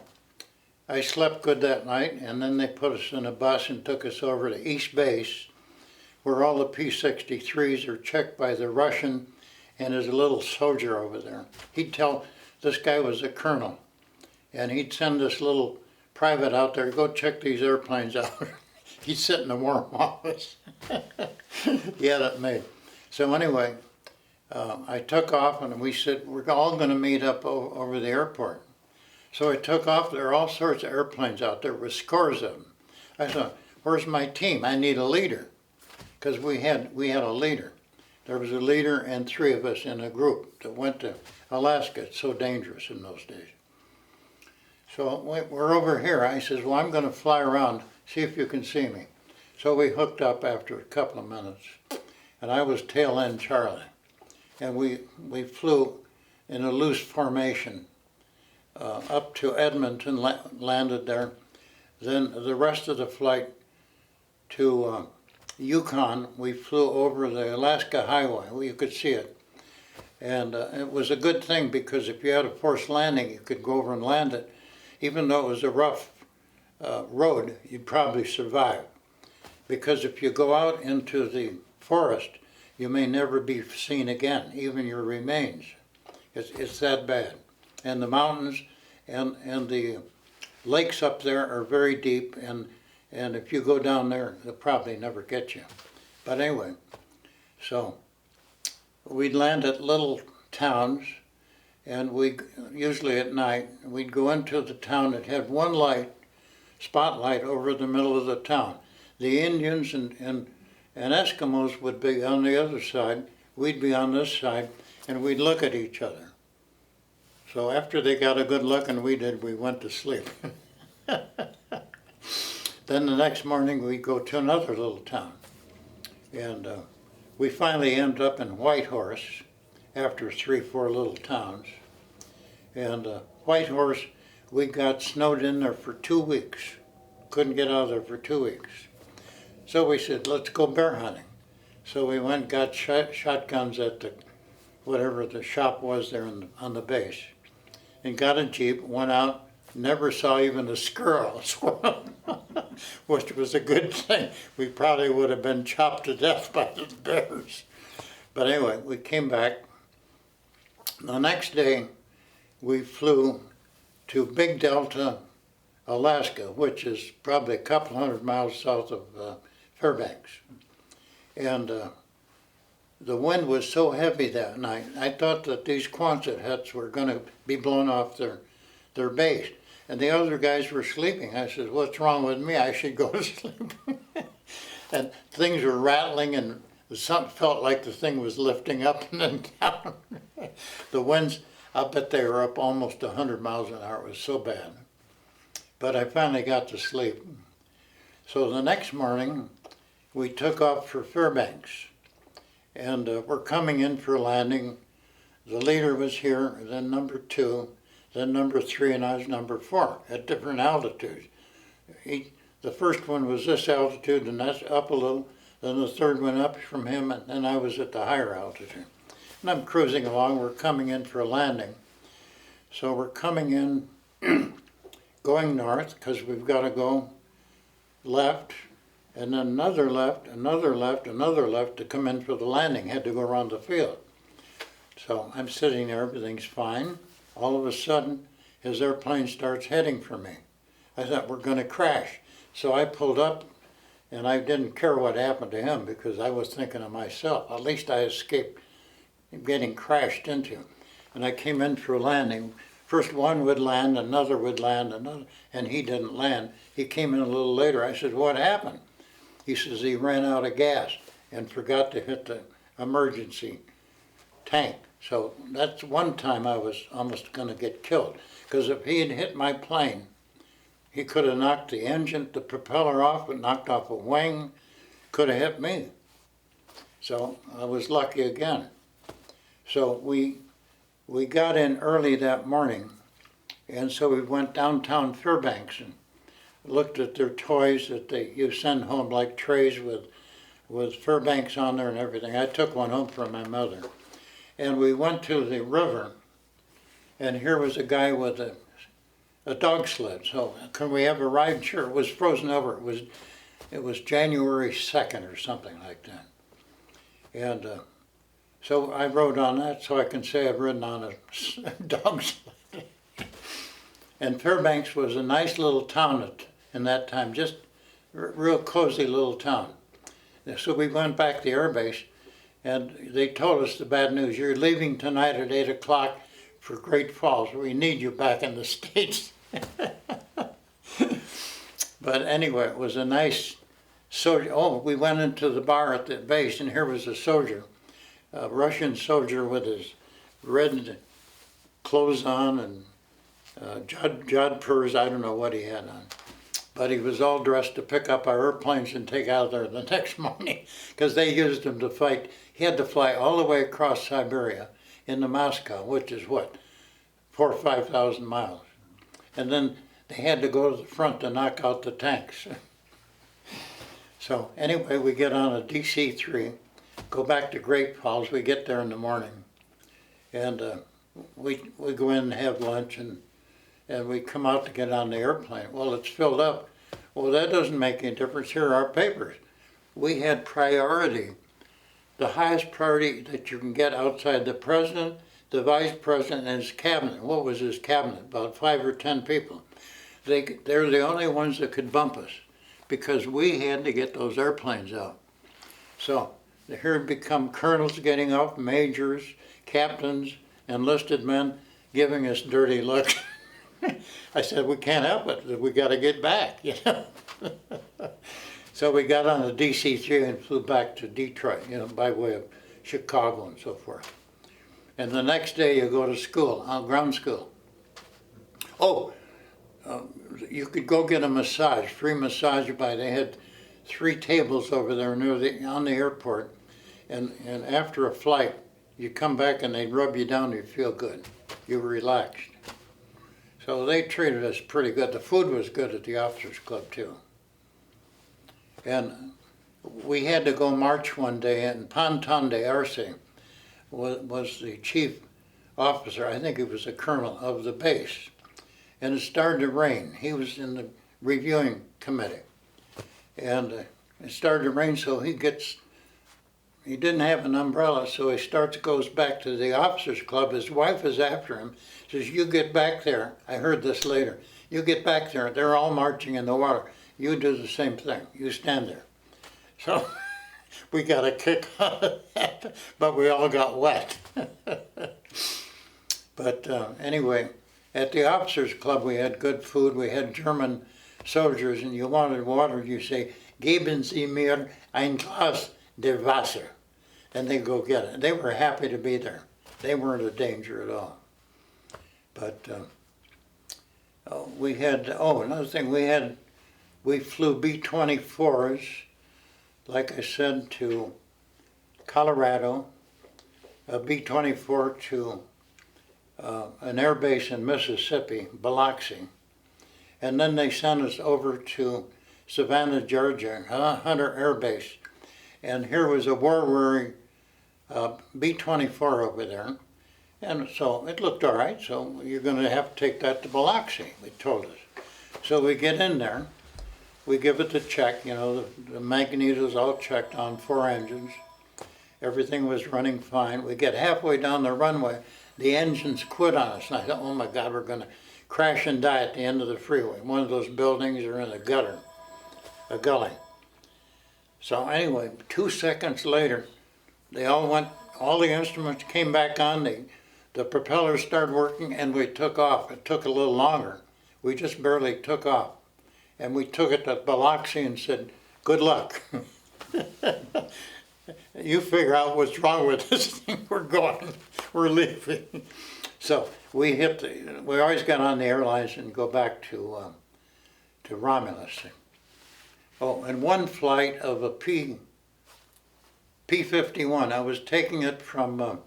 I slept good that night, and then they put us in a bus and took us over to East Base, where all the P-63s are checked by the Russian and his little soldier over there. This guy was a colonel, and he'd send this little private out there, go check these airplanes out. He'd sit in the warm office. He had it made. So anyway, I took off and we said, we're all going to meet up over the airport. So I took off. There were all sorts of airplanes out there with scores of them. I thought, where's my team? I need a leader. Because we had a leader. There was a leader and 3 of us in a group that went to Alaska. It's so dangerous in those days. So we're over here. I says, well, I'm going to fly around, see if you can see me. So we hooked up after a couple of minutes. And I was tail end Charlie. And we flew in a loose formation up to Edmonton, landed there. Then the rest of the flight to Yukon, we flew over the Alaska Highway. Well, you could see it. And it was a good thing because if you had a forced landing, you could go over and land it. Even though it was a rough road, you'd probably survive. Because if you go out into the forest, you may never be seen again, even your remains. It's that bad. And the mountains and the lakes up there are very deep, and if you go down there, they'll probably never get you. But anyway, so we'd land at little towns, and we usually at night, we'd go into the town that had one spotlight over the middle of the town. The Indians and Eskimos would be on the other side, we'd be on this side, and we'd look at each other. So after they got a good look, and we did, we went to sleep. Then the next morning we'd go to another little town. And we finally ended up in Whitehorse after 3, 4 little towns. And Whitehorse, we got snowed in there for 2 weeks. Couldn't get out of there for 2 weeks. So we said, let's go bear hunting. So we went and got shotguns at whatever the shop was there on the base. And got a Jeep, went out, never saw even a squirrel, which was a good thing. We probably would have been chopped to death by the bears. But anyway, we came back. The next day, we flew to Big Delta, Alaska, which is probably a couple 100 miles south of Fairbanks. And the wind was so heavy that night, I thought that these Quonset huts were going to be blown off their base. And the other guys were sleeping. I said, what's wrong with me? I should go to sleep. And things were rattling, and something felt like the thing was lifting up and then down. The winds, I bet they were up almost 100 miles an hour. It was so bad. But I finally got to sleep. So the next morning, we took off for Fairbanks. And we're coming in for landing. The leader was here, then number 2, then number 3, and I was number 4 at different altitudes. The first one was this altitude, and that's up a little. Then the third one up from him, and then I was at the higher altitude. And I'm cruising along. We're coming in for a landing. So we're coming in, going north, because we've got to go left, and then another left, another left, another left to come in for the landing. Had to go around the field. So I'm sitting there, everything's fine. All of a sudden, his airplane starts heading for me. I thought, we're going to crash. So I pulled up, and I didn't care what happened to him because I was thinking of myself. At least I escaped getting crashed into. And I came in for a landing. First one would land, another would land, another, and he didn't land. He came in a little later. I said, what happened? He says he ran out of gas and forgot to hit the emergency tank. So that's one time I was almost going to get killed. Because if he had hit my plane, he could have knocked the engine, the propeller off, and knocked off a wing, could have hit me. So I was lucky again. So we got in early that morning, and so we went downtown Fairbanks and looked at their toys that you send home, like trays with Fairbanks on there and everything. I took one home for my mother. And we went to the river, and here was a guy with a dog sled. So can we have a ride? Sure. It was frozen over. It was January 2nd or something like that. And so I rode on that, so I can say I've ridden on a dog sled. And Fairbanks was a nice little town in that time, just real cozy little town. So we went back to the air base, And they told us the bad news, you're leaving tonight at 8 o'clock for Great Falls. We need you back in the States. But anyway, it was a nice soldier. Oh, we went into the bar at the base, and here was a soldier, a Russian soldier with his red clothes on and jodhpurs, I don't know what he had on. But he was all dressed to pick up our airplanes and take out there the next morning, because they used him to fight. He had to fly all the way across Siberia into Moscow, which is what, 4,000 or 5,000 miles. And then they had to go to the front to knock out the tanks. So anyway, we get on a DC-3, go back to Great Falls. We get there in the morning, and we go in and have lunch, and we come out to get on the airplane. Well, it's filled up. Well, that doesn't make any difference. Here are our papers. We had priority, the highest priority that you can get outside the president, the vice president, and his cabinet. What was his cabinet? About 5 or 10 people. They're the only ones that could bump us, because we had to get those airplanes out. So here had become colonels getting up, majors, captains, enlisted men giving us dirty looks. I said, we can't help it. We got to get back, you know. So we got on a DC-3 and flew back to Detroit, you know, by way of Chicago and so forth. And the next day you go to school, ground school. Oh, you could go get a massage, free massage they had 3 tables over there on the airport, and after a flight, you come back and they'd rub you down, you feel good. You were relaxed. So they treated us pretty good. The food was good at the officers club too. And we had to go march one day, and Ponton de Arce was the chief officer, I think he was a colonel of the base. And it started to rain. He was in the reviewing committee. And it started to rain, so he didn't have an umbrella, so he goes back to the officers club. His wife is after him, says, you get back there. I heard this later. You get back there. They're all marching in the water. You do the same thing. You stand there. So we got a kick out of that, but we all got wet. But anyway, at the officers club we had good food. We had German soldiers, and you wanted water, you say, geben Sie mir ein Glas de Wasser. And they go get it. They were happy to be there. They weren't a danger at all. But we had, another thing, we flew B-24s, like I said, to Colorado, a B-24 to an air base in Mississippi, Biloxi. And then they sent us over to Savannah, Georgia, Hunter Air Base. And here was a war-weary B-24 over there. And so it looked all right, so you're going to have to take that to Biloxi, they told us. So we get in there, we give it the check, you know, the magnetos all checked on 4 engines. Everything was running fine. We get halfway down the runway, the engines quit on us. And I thought, oh my God, we're going to crash and die at the end of the freeway. One of those buildings are in a gutter, a gully. So anyway, 2 seconds later, they all the instruments came back on, the propellers started working, and we took off. It took a little longer. We just barely took off. And we took it to Biloxi and said, good luck. You figure out what's wrong with this thing. We're going, we're leaving. So we always got on the airlines and go back to Romulus. Oh, and one flight of a P-51, I was taking it from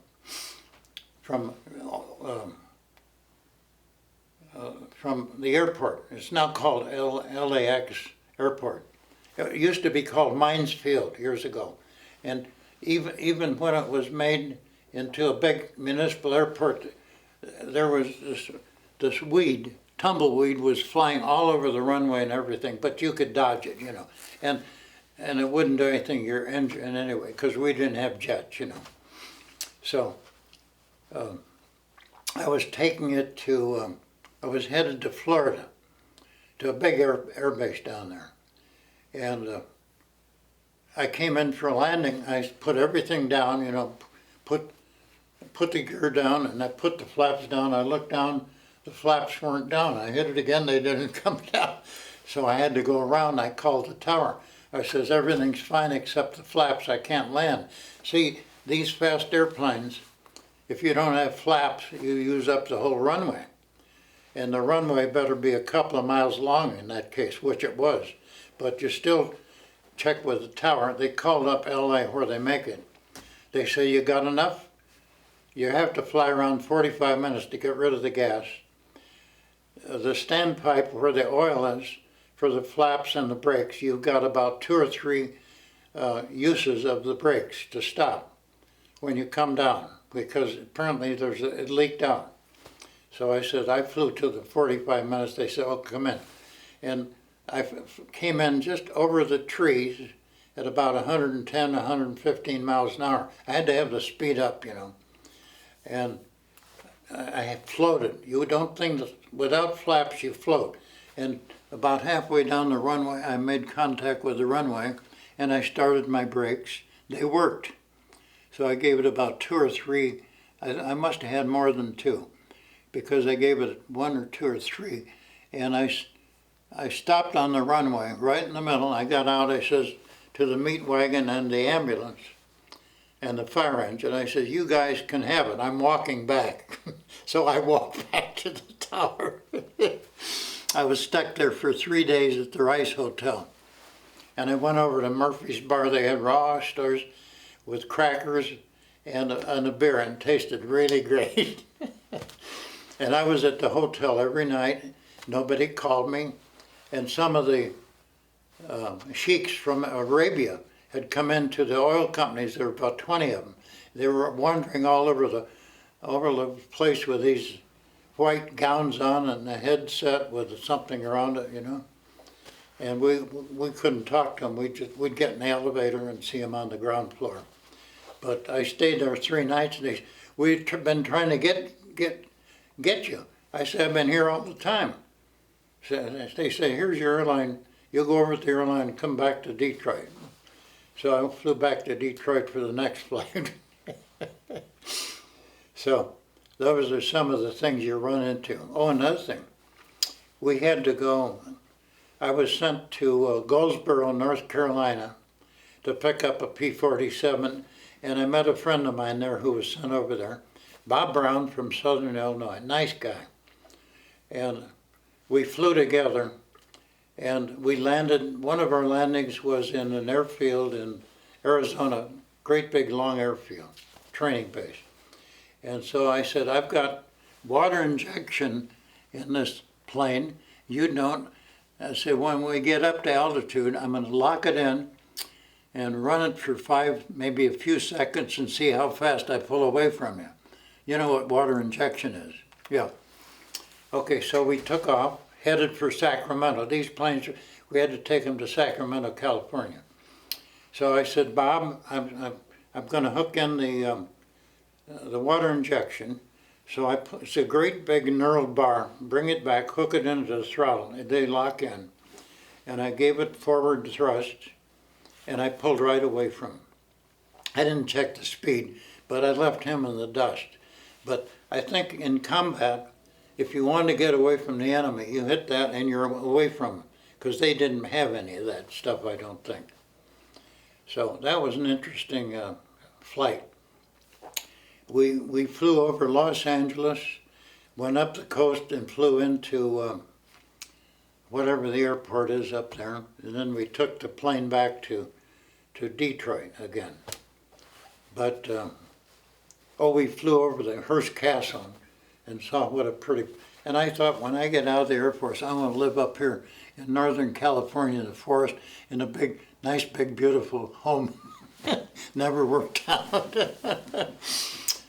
the airport. It's now called LAX Airport. It used to be called Mines Field years ago. And even when it was made into a big municipal airport, there was this tumbleweed was flying all over the runway and everything, but you could dodge it, you know. And it wouldn't do anything to your engine anyway, because we didn't have jets, you know. So I was taking it to, I was headed to Florida, to a big air base down there. And I came in for a landing, I put everything down, you know, put the gear down, and I put the flaps down. I looked down, the flaps weren't down. I hit it again, they didn't come down. So I had to go around. I called the tower. I says, everything's fine except the flaps, I can't land. See, these fast airplanes, if you don't have flaps, you use up the whole runway. And the runway better be a couple of miles long in that case, which it was. But you still check with the tower. They called up LA where they make it. They say, you got enough? You have to fly around 45 minutes to get rid of the gas. The standpipe where the oil is for the flaps and the brakes, you've got about 2 or 3 uses of the brakes to stop when you come down, because apparently it leaked out. So I said, I flew to the 45 minutes. They said, oh, come in. And I came in just over the trees at about 110, 115 miles an hour. I had to have the speed up, you know. And I floated. You don't think that without flaps you float. And about halfway down the runway, I made contact with the runway, and I started my brakes. They worked. So I gave it about 2 or 3. I must have had more than 2, because I gave it 1 or 2 or 3. And I stopped on the runway right in the middle. I got out, I says, to the meat wagon and the ambulance and the fire engine. I said, you guys can have it. I'm walking back. So I walked back to the tower. I was stuck there for 3 days at the Rice Hotel. And I went over to Murphy's Bar. They had raw oysters with crackers and a beer, and it tasted really great. And I was at the hotel every night. Nobody called me. And some of the sheiks from Arabia had come into the oil companies. There were about 20 of them. They were wandering all over the place with these white gowns on and a headset with something around it, you know. And we couldn't talk to them. We'd get in the elevator and see them on the ground floor. But I stayed there 3 nights, and we'd been trying to get you. I said, I've been here all the time. So they say, here's your airline. You'll go over to the airline and come back to Detroit. So I flew back to Detroit for the next flight. So those are some of the things you run into. Oh, another thing. We had to go, I was sent to Goldsboro, North Carolina to pick up a P-47, and I met a friend of mine there who was sent over there, Bob Brown from Southern Illinois, nice guy. And we flew together, and we landed. One of our landings was in an airfield in Arizona, great big long airfield, training base. And so I said, I've got water injection in this plane. You don't. I said, when we get up to altitude, I'm going to lock it in and run it for 5, maybe a few seconds, and see how fast I pull away from you. You know what water injection is? Yeah. Okay, so we took off, headed for Sacramento. These planes, we had to take them to Sacramento, California. So I said, Bob, I'm going to hook in the water injection. So it's a great big knurled bar. Bring it back, hook it into the throttle. They lock in. And I gave it forward thrust, and I pulled right away from him. I didn't check the speed, but I left him in the dust. But I think in combat, if you want to get away from the enemy, you hit that and you're away from them, because they didn't have any of that stuff, I don't think. So that was an interesting flight. We flew over Los Angeles, went up the coast and flew into whatever the airport is up there, and then we took the plane back to Detroit again. But, we flew over the Hearst Castle and saw what a pretty, and I thought, when I get out of the Air Force, I want to live up here in Northern California in the forest in a big, nice, big, beautiful home. Never worked out.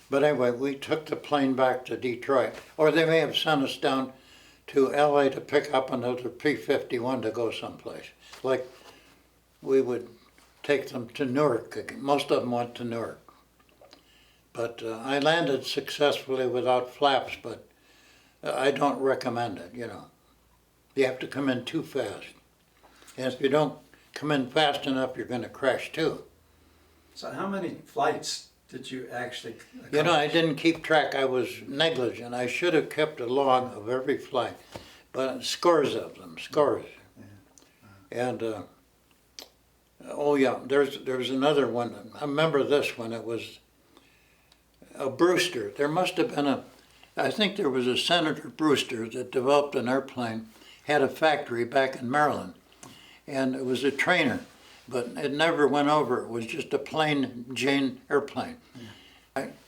But anyway, we took the plane back to Detroit. Or they may have sent us down to LA to pick up another P-51 to go someplace. Like we would take them to Newark. Most of them went to Newark. But I landed successfully without flaps, but I don't recommend it, you know. You have to come in too fast. And if you don't come in fast enough, you're going to crash too. So how many flights did you actually accomplish? You know, I didn't keep track. I was negligent. I should have kept a log of every flight, but scores of them, scores. And oh yeah, there's another one. I remember this one. It was a Brewster. There must have been I think there was a Senator Brewster that developed an airplane, had a factory back in Maryland, and it was a trainer, but it never went over. It was just a plain Jane airplane.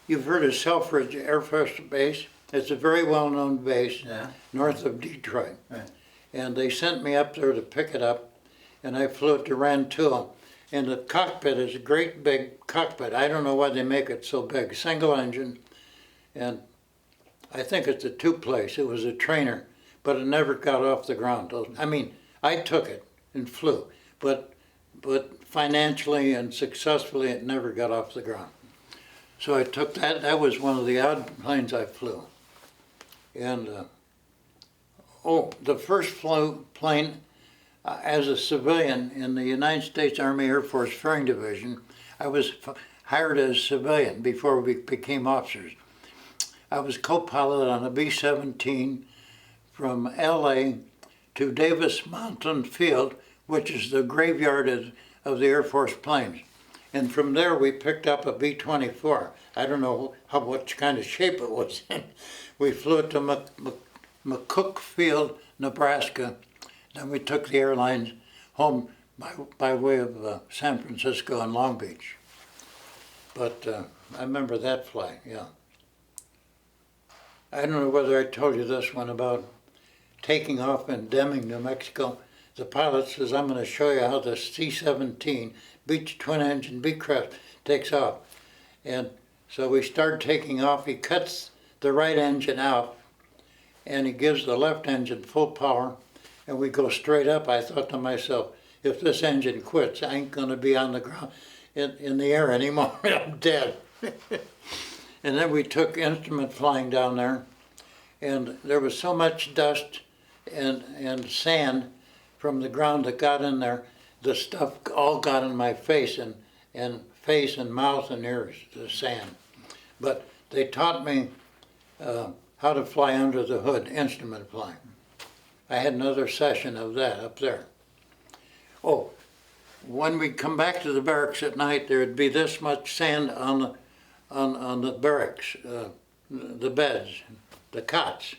You've heard of Selfridge Air Force Base? It's a very well-known base north of Detroit. Right. And they sent me up there to pick it up, and I flew it to Rantoul. And the cockpit is a great big cockpit. I don't know why they make it so big. Single engine, and I think it's a two-place. It was a trainer, but it never got off the ground. I mean, I took it and flew, but financially and successfully, it never got off the ground. So I took that. That was one of the odd planes I flew. And the first plane as a civilian in the United States Army Air Force Flying Division, I was hired as a civilian before we became officers. I was co-pilot on a B-17 from LA to Davis Mountain Field, which is the graveyard of the Air Force planes. And from there we picked up a B-24. I don't know what kind of shape it was in. We flew it to McCook Field, Nebraska. Then we took the airlines home by way of San Francisco and Long Beach. But I remember that flight, yeah. I don't know whether I told you this one about taking off in Deming, New Mexico. The pilot says, I'm going to show you how the C-17 Beech twin-engine Beechcraft takes off. And so we start taking off. He cuts the right engine out, and he gives the left engine full power, and we go straight up. I thought to myself, if this engine quits, I ain't going to be on the ground in the air anymore. I'm dead. And then we took instrument flying down there, and there was so much dust and sand from the ground that got in there. The stuff all got in my face and face and mouth and ears, the sand. But they taught me how to fly under the hood, instrument flying. I had another session of that up there. Oh, when we come back to the barracks at night, there'd be this much sand on the barracks, the beds, the cots.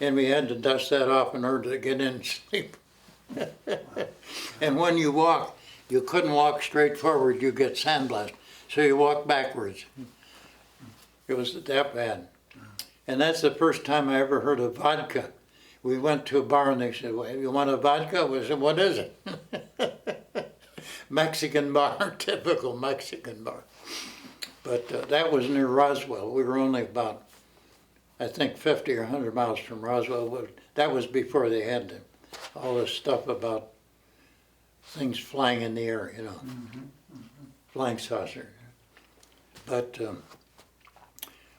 And we had to dust that off in order to get in and sleep. And when you walk, you couldn't walk straight forward, you get sandblast. So you walk backwards. It was that bad. And that's the first time I ever heard of vodka. We went to a bar and they said, well, you want a vodka? We said, what is it? Mexican bar, typical Mexican bar. But that was near Roswell. We were only about, I think, 50 or 100 miles from Roswell. That was before they had all this stuff about things flying in the air, you know, flying saucer. But,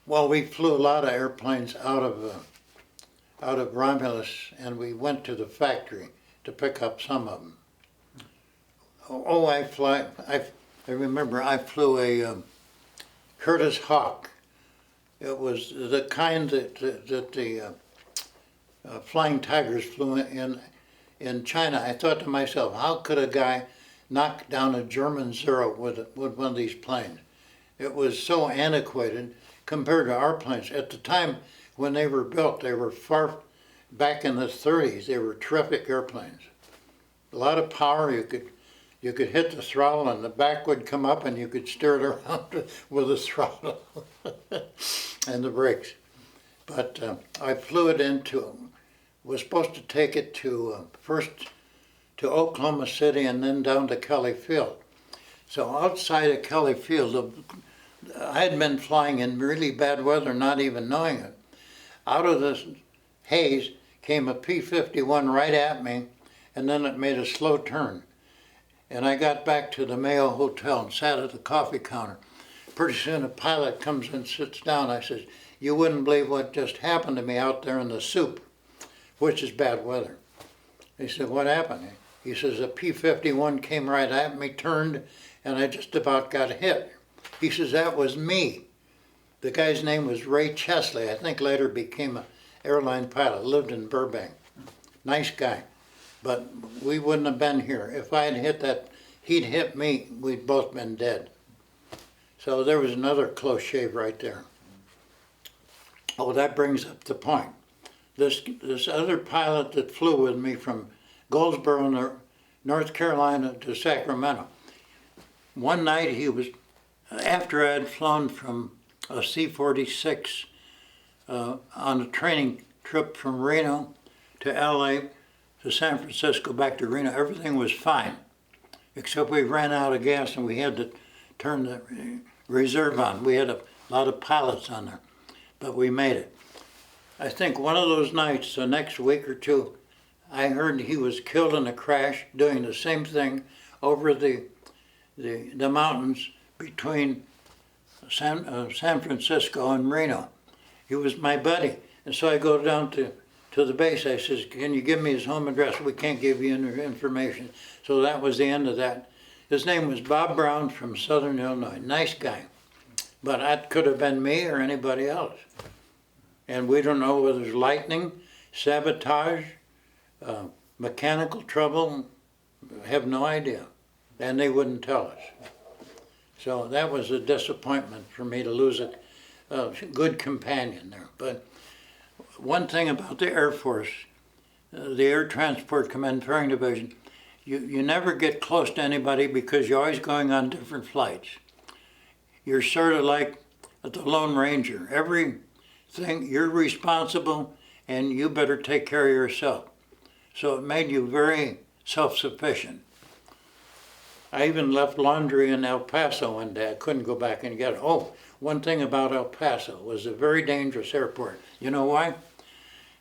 well, we flew a lot of airplanes out of Romulus, and we went to the factory to pick up some of them. Oh, I remember I flew a Curtiss Hawk. It was the kind that the Flying Tigers flew in China. I thought to myself, how could a guy knock down a German Zero with one of these planes? It was so antiquated compared to our planes. At the time when they were built, they were far back in the 30s. They were terrific airplanes. A lot of power. You could hit the throttle and the back would come up and you could steer it around with the throttle and the brakes. But I flew it was supposed to take it to first to Oklahoma City and then down to Kelly Field. So outside of Kelly Field, I had been flying in really bad weather, not even knowing it. Out of this haze came a P-51 right at me, and then it made a slow turn. And I got back to the Mayo Hotel and sat at the coffee counter. Pretty soon a pilot comes and sits down. I says, you wouldn't believe what just happened to me out there in the soup, which is bad weather. He said, what happened? He says, a P-51 came right at me, turned, and I just about got hit. He says, that was me. The guy's name was Ray Chesley. I think later became an airline pilot, lived in Burbank. Nice guy. But we wouldn't have been here. If I had hit that, he'd hit me, we'd both been dead. So there was another close shave right there. Oh, that brings up the point. This other pilot that flew with me from Goldsboro, North Carolina to Sacramento. One night he was, after I had flown from a C-46 on a training trip from Reno to LA to San Francisco, back to Reno, everything was fine. Except we ran out of gas and we had to turn the reserve on. We had a lot of pilots on there, but we made it. I think one of those nights, the next week or two, I heard he was killed in a crash doing the same thing over the mountains between San Francisco and Reno. He was my buddy. And so I go down to the base. I says, can you give me his home address? We can't give you any information. So that was the end of that. His name was Bob Brown from Southern Illinois. Nice guy. But that could have been me or anybody else. And we don't know whether it's lightning, sabotage, mechanical trouble. Have no idea. And they wouldn't tell us. So that was a disappointment for me to lose a good companion there. But one thing about the Air Force, the Air Transport Command Fairing Division, you never get close to anybody because you're always going on different flights. You're sort of like the Lone Ranger. Everything, you're responsible and you better take care of yourself. So it made you very self-sufficient. I even left laundry in El Paso one day. I couldn't go back and get it. Oh, one thing about El Paso, it was a very dangerous airport. You know why?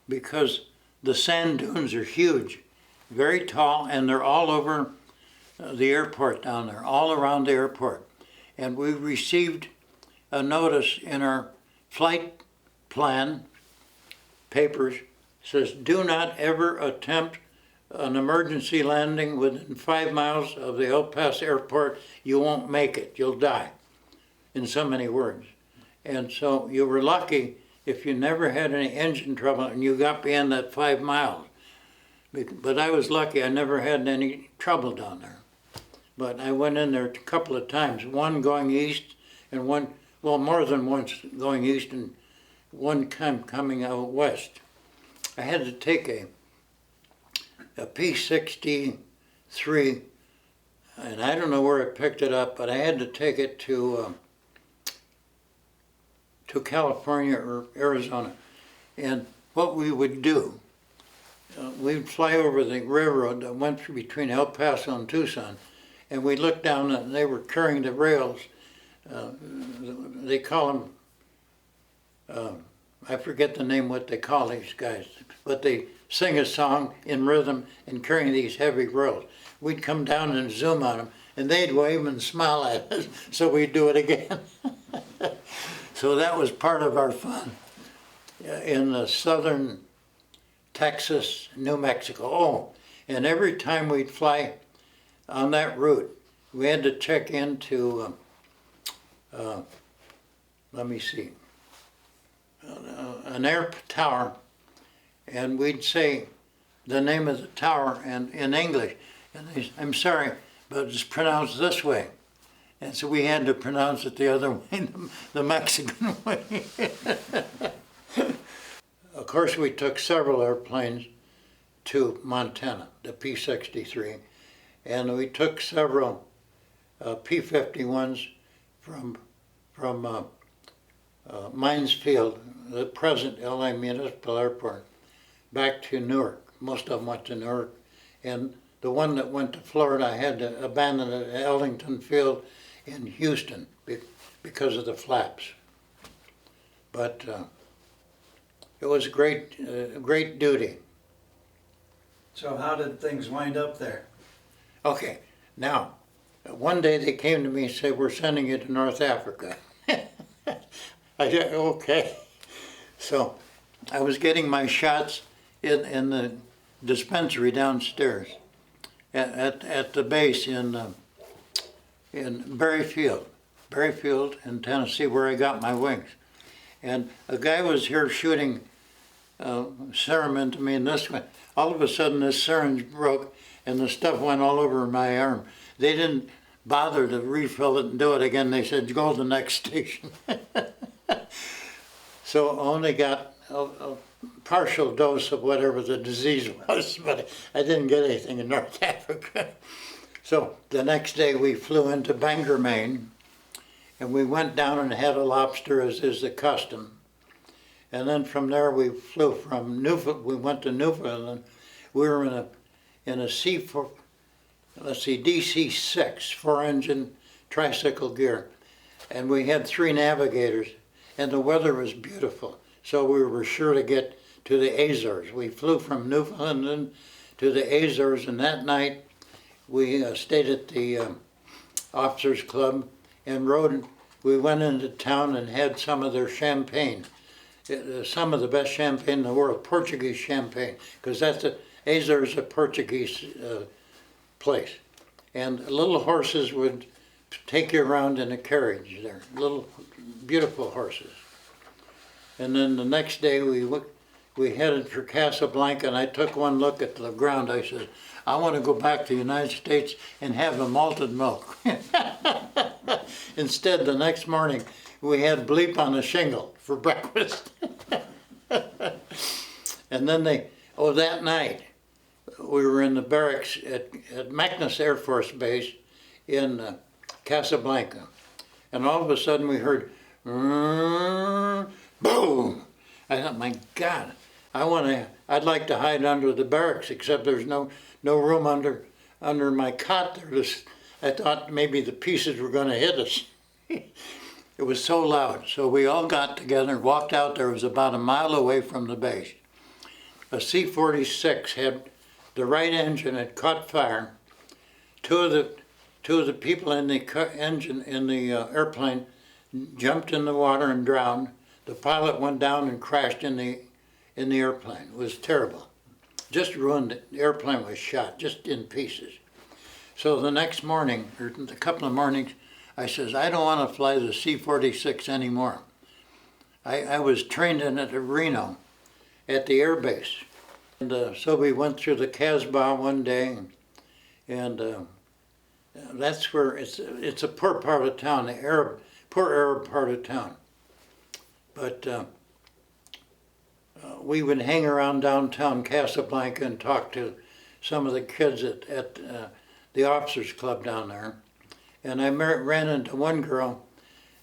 Because the sand dunes are huge, very tall, and they're all over the airport down there, all around the airport. And we received a notice in our flight plan papers, says, do not ever attempt an emergency landing within 5 miles of the El Paso airport. You won't make it, you'll die, in so many words. And so you were lucky if you never had any engine trouble and you got beyond that 5 miles. But I was lucky, I never had any trouble down there. But I went in there a couple of times, one going east and one, well, more than once going east and one time coming out west. I had to take a P-63, and I don't know where I picked it up, but I had to take it to California or Arizona. And what we would do, we'd fly over the railroad that went between El Paso and Tucson, and we looked down and they were carrying the rails. They call them, I forget the name what they call these guys, but they sing a song in rhythm and carrying these heavy rails. We'd come down and zoom on them, and they'd wave and smile at us, so we'd do it again. So that was part of our fun in the southern Texas, New Mexico. Oh, and every time we'd fly on that route, we had to check into, let me see, an air tower, and we'd say the name of the tower in English. And they said, I'm sorry, but it's pronounced this way. And so we had to pronounce it the other way, the Mexican way. Of course, we took several airplanes to Montana, the P-63, and we took several P-51s from Mines Field, the present LA Municipal Airport, back to Newark. Most of them went to Newark. And the one that went to Florida, I had to abandon it at Ellington Field in Houston because of the flaps. But it was great duty. So how did things wind up there? Okay, now, one day they came to me and said, we're sending you to North Africa. I said, okay. So I was getting my shots in the dispensary downstairs. at the base in Berryfield in Tennessee, where I got my wings. And a guy was here shooting serum into me, and this one, all of a sudden this syringe broke and the stuff went all over my arm. They didn't bother to refill it and do it again. They said, go to the next station. So I only got a partial dose of whatever the disease was, but I didn't get anything in North Africa. So the next day we flew into Bangor, Maine, and we went down and had a lobster, as is the custom. And then from there we flew from Newfoundland. We went to Newfoundland. We were in a DC-6 4-engine tricycle gear, and we had 3 navigators, and the weather was beautiful. So we were sure to get to the Azores. We flew from Newfoundland to the Azores, and that night we stayed at the Officers Club and rode. We went into town and had some of their champagne, some of the best champagne in the world, Portuguese champagne, because the Azores is a Portuguese place. And little horses would take you around in a carriage there, little beautiful horses. And then the next day we headed for Casablanca, and I took one look at the ground. I said, I want to go back to the United States and have a malted milk. Instead, the next morning, we had bleep on the shingle for breakfast. And then that night, we were in the barracks at Magnus Air Force Base in Casablanca. And all of a sudden we heard, boom! I thought, my God, I'd like to hide under the barracks, except there's no room under my cot there. I thought maybe the pieces were going to hit us. It was so loud. So we all got together and walked out there. It was about a mile away from the base. A C-46 had the right engine had caught fire. Two of the people in the engine in the airplane jumped in the water and drowned. The pilot went down and crashed in the airplane. It was terrible. Just ruined it. The airplane was shot, just in pieces. So the next morning, or a couple of mornings, I says, I don't want to fly the C-46 anymore. I was trained in it at Reno, at the air base. And so we went through the Casbah one day, and that's where it's a poor part of town, poor Arab part of town. But we would hang around downtown Casablanca and talk to some of the kids at the Officers Club down there. And I ran into one girl,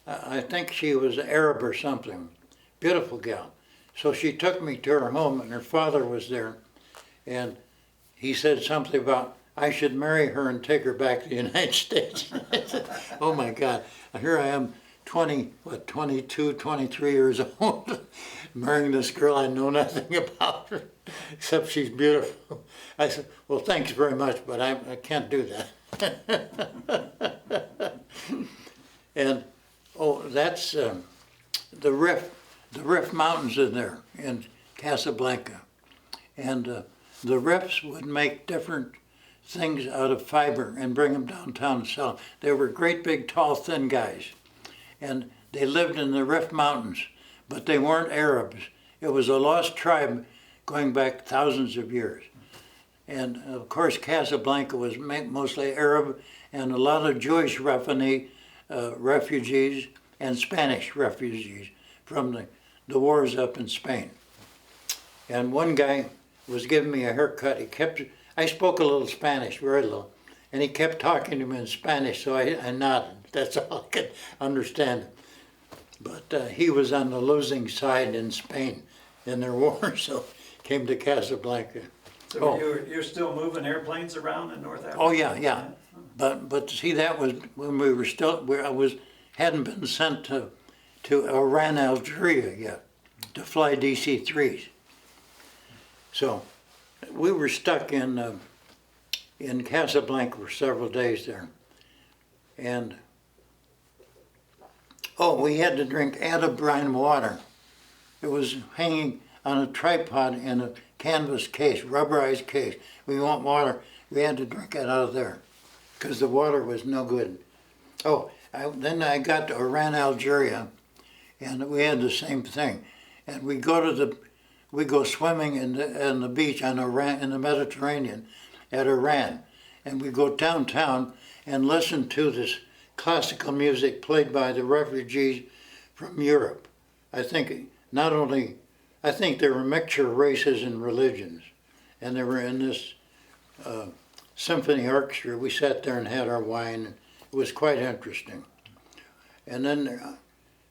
I think she was Arab or something, beautiful gal. So she took me to her home, and her father was there, and he said something about, I should marry her and take her back to the United States. I said, oh my God, here I am, 22, 23 years old, marrying this girl I know nothing about her, except she's beautiful. I said, well, thanks very much, but I can't do that. And, that's the Rift Mountains in there, in Casablanca. And the Rifts would make different things out of fiber and bring them downtown and sell them. They were great big, tall, thin guys. And they lived in the Rift Mountains, but they weren't Arabs. It was a lost tribe going back thousands of years. And of course, Casablanca was mostly Arab, and a lot of Jewish refugees and Spanish refugees from the wars up in Spain. And one guy was giving me a haircut. I spoke a little Spanish, very little, and he kept talking to me in Spanish, so I nodded. That's all I could understand. But he was on the losing side in Spain in their war, so came to Casablanca. So you're still moving airplanes around in North Africa? Oh yeah. But see, that was when we were still. Hadn't been sent to Iran, Algeria yet, to fly DC-3s. So we were stuck in Casablanca for several days there, and we had to drink Adda water. It was hanging on a tripod in a canvas case, rubberized case. We want water We had to drink it out of there because the water was no good. Oh, then I got to Oran, Algeria, and we had the same thing. And we go swimming in the beach on Oran, in the Mediterranean at Oran. And we go downtown and listen to this classical music played by the refugees from Europe. I think there were a mixture of races and religions. And they were in this symphony orchestra. We sat there and had our wine. It was quite interesting. And then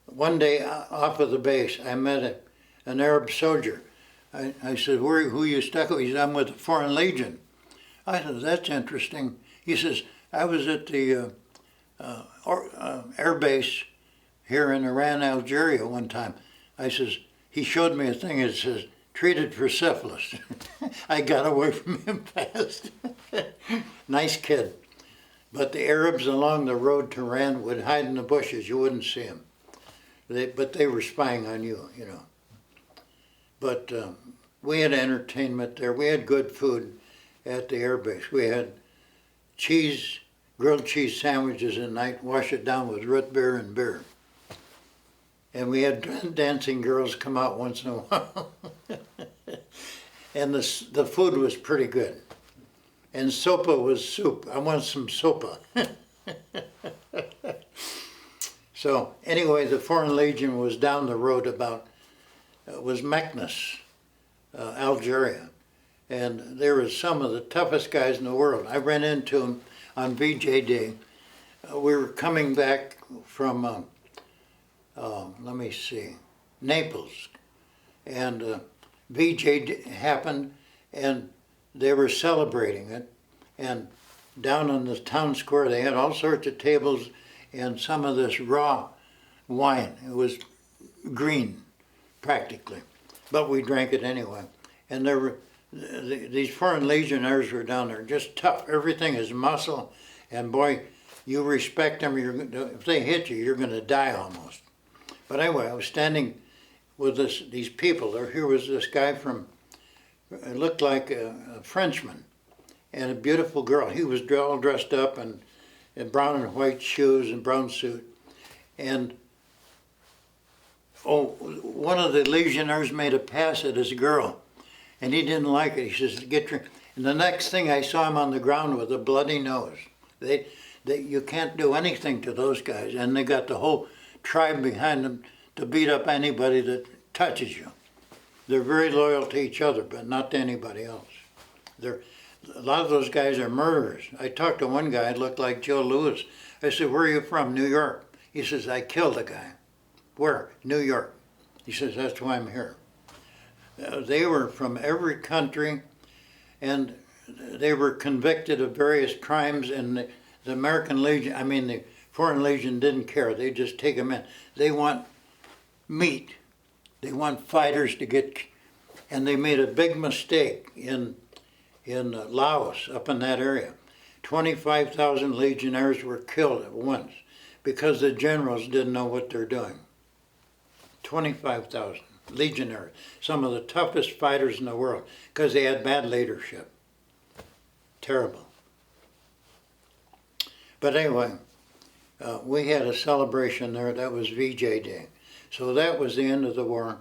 one day off of the base, I met an Arab soldier. I said, who are you stuck with? He said, I'm with the Foreign Legion. I said, that's interesting. He says, I was at the air base here in Oran, Algeria one time. I says, he showed me a thing that says, treated for syphilis. I got away from him fast. Nice kid. But the Arabs along the road to Oran would hide in the bushes. You wouldn't see them. But they were spying on you, you know. But we had entertainment there. We had good food at the air base. We had grilled cheese sandwiches at night, wash it down with root beer and beer. And we had dancing girls come out once in a while. And the food was pretty good. And sopa was soup. I want some sopa. So anyway, the Foreign Legion was down the road was Meknes, Algeria. And they were some of the toughest guys in the world. I ran into them on VJ Day. We were coming back from, Naples. And VJ happened, and they were celebrating it. And down on the town square, they had all sorts of tables and some of this raw wine. It was green, practically. But we drank it anyway. And there were these Foreign Legionnaires were down there, just tough. Everything is muscle. And boy, you respect them. If they hit you, you're going to die almost. But anyway, I was standing with these people. Here was this guy it looked like a Frenchman, and a beautiful girl. He was all dressed up in brown and white shoes and brown suit. And one of the Legionnaires made a pass at his girl, and he didn't like it. He says, "Get your..." And the next thing I saw him on the ground with a bloody nose. You can't do anything to those guys, and they got the whole tribe behind them to beat up anybody that touches you. They're very loyal to each other, but not to anybody else. A lot of those guys are murderers. I talked to one guy, looked like Joe Louis. I said, "Where are you from?" "New York." He says, "I killed a guy." "Where?" "New York." He says, "That's why I'm here." They were from every country, and they were convicted of various crimes, and the American Legion, the Foreign Legion didn't care. They just take them in. They want meat. They want fighters to get, and they made a big mistake in Laos, up in that area. 25,000 Legionnaires were killed at once because the generals didn't know what they're doing. 25,000 Legionnaires, some of the toughest fighters in the world, because they had bad leadership. Terrible. But anyway, we had a celebration there. That was VJ Day. So that was the end of the war.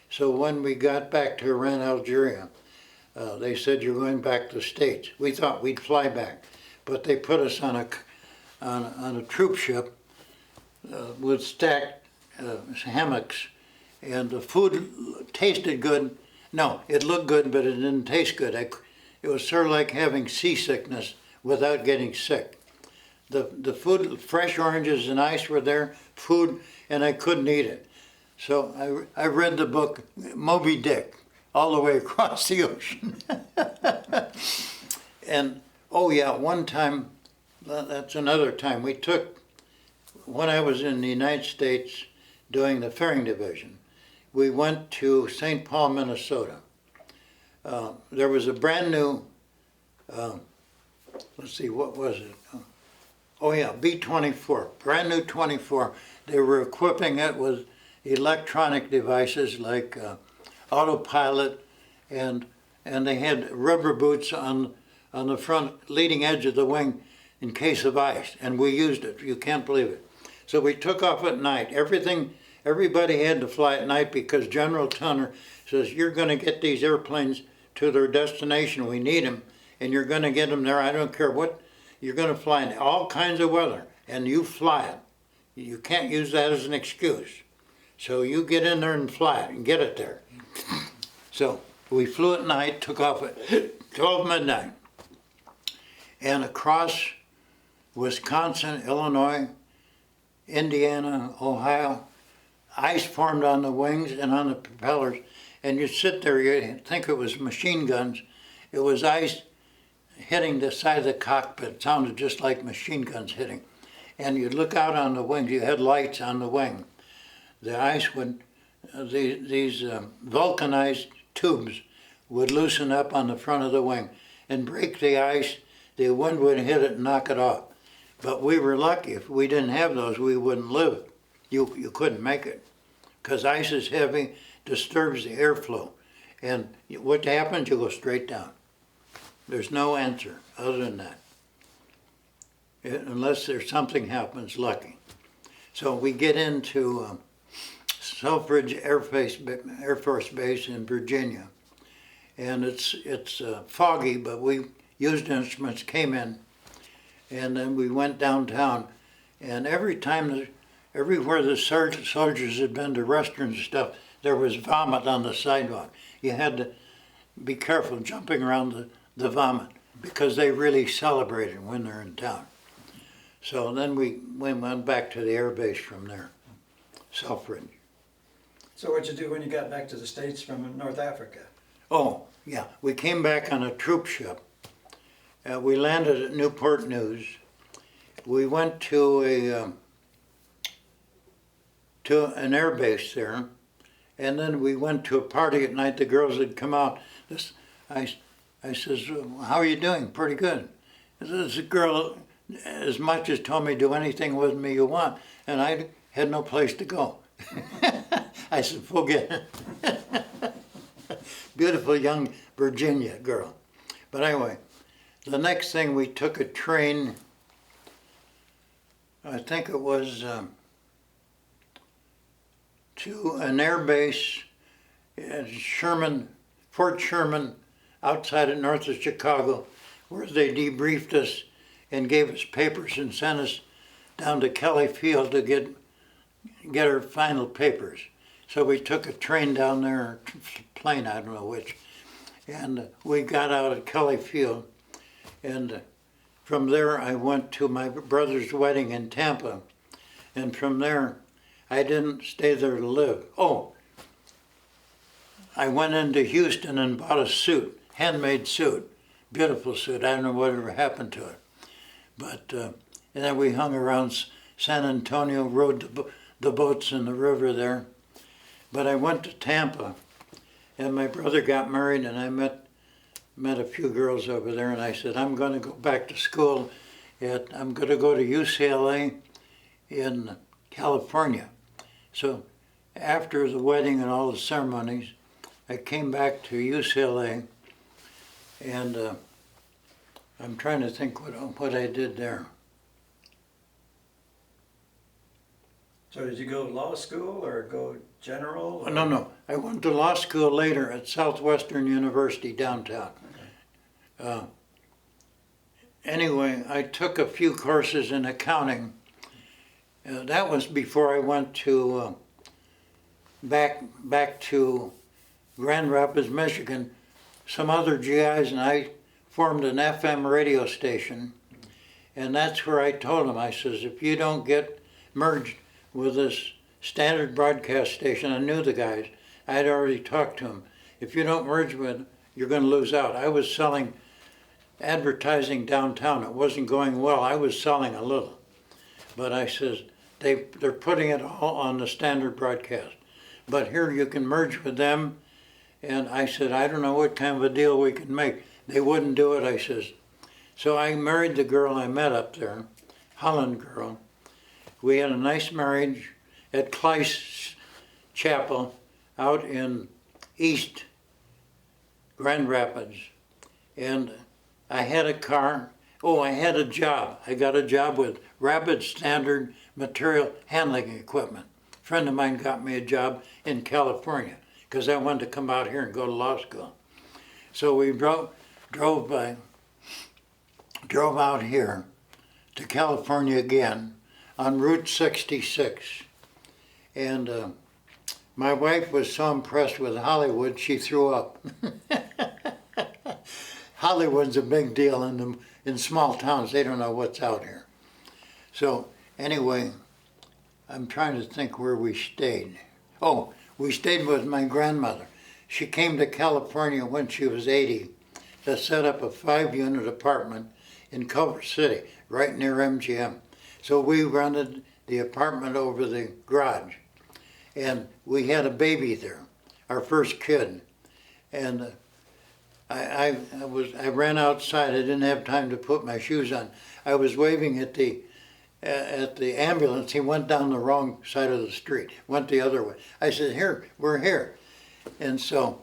So when we got back to Oran, Algeria, they said, "You're going back to the States." We thought we'd fly back, but they put us on a troop ship with stacked hammocks, and the food tasted good. No, it looked good, but it didn't taste good. It was sort of like having seasickness without getting sick. The food, fresh oranges and ice were there, food, and I couldn't eat it. So I read the book Moby Dick all the way across the ocean. And one time, that's another time, when I was in the United States doing the Ferrying Division, we went to St. Paul, Minnesota. There was a brand new, what was it? B-24, brand new 24. They were equipping it with electronic devices like autopilot, and they had rubber boots on on the front leading edge of the wing in case of ice, and we used it. You can't believe it. So we took off at night. Everybody had to fly at night because General Tunner says, you're going to get these airplanes to their destination. We need them, and you're going to get them there. I don't care what. You're going to fly in all kinds of weather, and you fly it. You can't use that as an excuse. So you get in there and fly it and get it there. So we flew at night, took off at 12 midnight, and across Wisconsin, Illinois, Indiana, Ohio, ice formed on the wings and on the propellers, and you sit there, you think it was machine guns. It was ice hitting the side of the cockpit. It sounded just like machine guns hitting. And you'd look out on the wings, you had lights on the wing. The ice would, these vulcanized tubes would loosen up on the front of the wing and break the ice. The wind would hit it and knock it off. But we were lucky. If we didn't have those, we wouldn't live. You couldn't make it. Because ice is heavy, disturbs the airflow. And what happens, you go straight down. There's no answer other than that. Unless there's something happens, lucky. So we get into Selfridge Air Force Base in Virginia. And it's foggy, but we used instruments, came in, and then we went downtown. And everywhere the soldiers had been to restaurants and stuff, there was vomit on the sidewalk. You had to be careful jumping around the vomit because they really celebrated when they're in town. So then we went back to the air base from there, Selfridge. So what'd you do when you got back to the States from North Africa? Oh, yeah. We came back on a troop ship. We landed at Newport News. We went to an air base there, and then we went to a party at night. The girls had come out. I says, how are you doing? Pretty good. This girl as much as told me, do anything with me you want, and I had no place to go. I said, forget it. Beautiful young Virginia girl. But anyway, the next thing we took a train, I think it was to an air base at Fort Sherman, outside of north of Chicago, where they debriefed us and gave us papers and sent us down to Kelly Field to get our final papers. So we took a train down there, or plane, I don't know which, and we got out at Kelly Field. And from there I went to my brother's wedding in Tampa. And from there, I didn't stay there to live. Oh, I went into Houston and bought a suit, handmade suit, beautiful suit. I don't know whatever happened to it. But, and then we hung around San Antonio, rode the boats in the river there. But I went to Tampa, and my brother got married, and I met a few girls over there, and I said, I'm going to go back to school. I'm going to go to UCLA in California. So after the wedding and all the ceremonies, I came back to UCLA, and I'm trying to think what I did there. So did you go to law school or go general? Or? No. I went to law school later at Southwestern University downtown. Okay. Anyway, I took a few courses in accounting. That was before I went to back to Grand Rapids, Michigan. Some other GIs and I formed an FM radio station, and that's where I told them, I says, if you don't get merged with this standard broadcast station, I knew the guys, I'd already talked to them. If you don't merge with, you're going to lose out. I was selling advertising downtown. It wasn't going well. I was selling a little. But I says, they're putting it all on the standard broadcast. But here you can merge with them. And I said, I don't know what kind of a deal we can make. They wouldn't do it, I says. So I married the girl I met up there, Holland girl. We had a nice marriage at Kleist's Chapel out in East Grand Rapids. And I had a car. Oh, I had a job. I got a job with Rapid Standard Material Handling Equipment. A friend of mine got me a job in California because I wanted to come out here and go to law school. So we drove out here to California again on Route 66. And my wife was so impressed with Hollywood, she threw up. Hollywood's a big deal in small towns. They don't know what's out here. So anyway, I'm trying to think where we stayed. Oh, we stayed with my grandmother. She came to California when she was 80 to set up a 5-unit apartment in Culver City, right near MGM. So we rented the apartment over the garage. And we had a baby there, our first kid. And I ran outside. I didn't have time to put my shoes on. I was waving at the ambulance. He went down the wrong side of the street, went the other way. I said, "Here, we're here." And so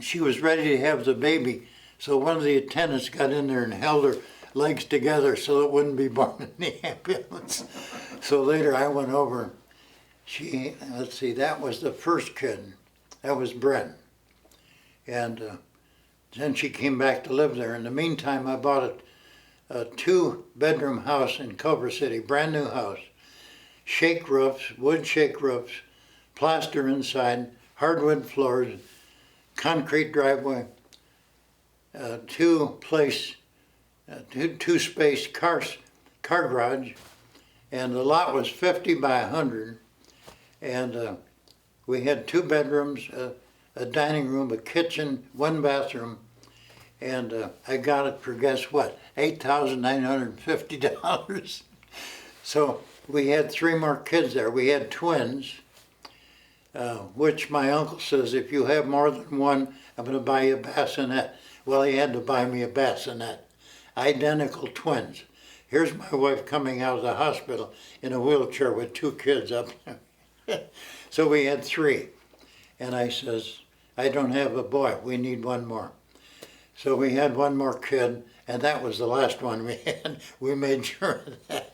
she was ready to have the baby. So one of the attendants got in there and held her legs together so it wouldn't be born in the ambulance. So later I went over. Let's see, that was the first kid. That was Brent. And then she came back to live there. In the meantime, I bought a 2-bedroom house in Culver City, brand new house. Shake roofs, wood shake roofs, plaster inside, hardwood floors, concrete driveway, two-space car garage, and the lot was 50 by 100. And we had 2 bedrooms, a dining room, a kitchen, 1 bathroom, and I got it for, guess what, $8,950. So we had 3 more kids there. We had twins, which my uncle says, if you have more than one, I'm going to buy you a bassinet. Well, he had to buy me a bassinet. Identical twins. Here's my wife coming out of the hospital in a wheelchair with 2 kids up there. So we had 3. And I says, I don't have a boy, we need 1 more. So we had 1 more kid, and that was the last one we had. We made sure of that.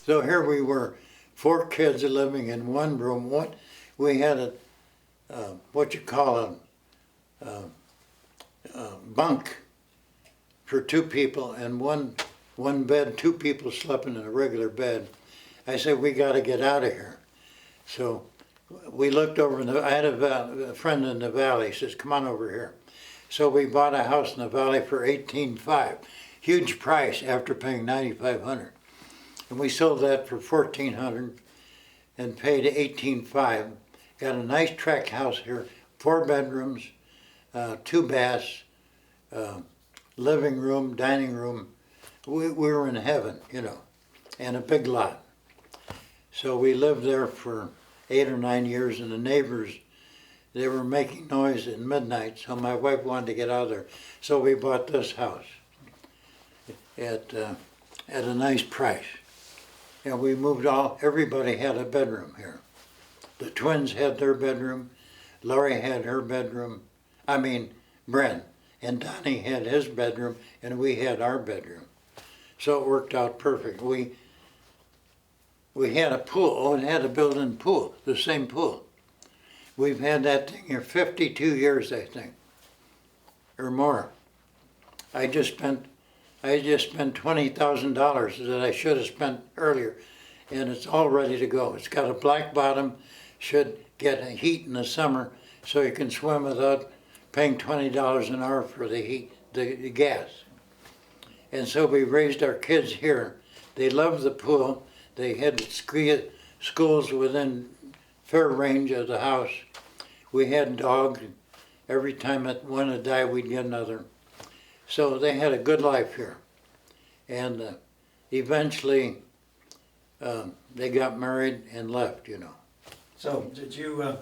So here we were, 4 kids living in 1 room. We had what you call a bunk for 2 people, and one bed, 2 people sleeping in a regular bed. I said, we got to get out of here. So we looked over, I had a friend in the valley. He says, come on over here. So we bought a house in the valley for $18,500. Huge price after paying $9,500. And we sold that for $1,400 and paid $18,500. Got a nice tract house here, 4 bedrooms, 2 baths, living room, dining room. We were in heaven, you know, and a big lot. So we lived there for 8 or 9 years, and the neighbors, they were making noise at midnight, so my wife wanted to get out of there. So we bought this house at a nice price. And we moved everybody had a bedroom here. The twins had their bedroom, Laurie had her bedroom, Brent, and Donnie had his bedroom, and we had our bedroom. So it worked out perfect. We had a pool, it had a built-in pool, the same pool. We've had that thing here 52 years, I think, or more. I just spent $20,000 that I should have spent earlier, and it's all ready to go. It's got a black bottom, should get heat in the summer, so you can swim without paying $20 an hour for the heat, the gas. And so we raised our kids here. They loved the pool. They had schools within fair range of the house. We had dogs. Every time one would die, we'd get another. So they had a good life here. And eventually, they got married and left, you know. So did you,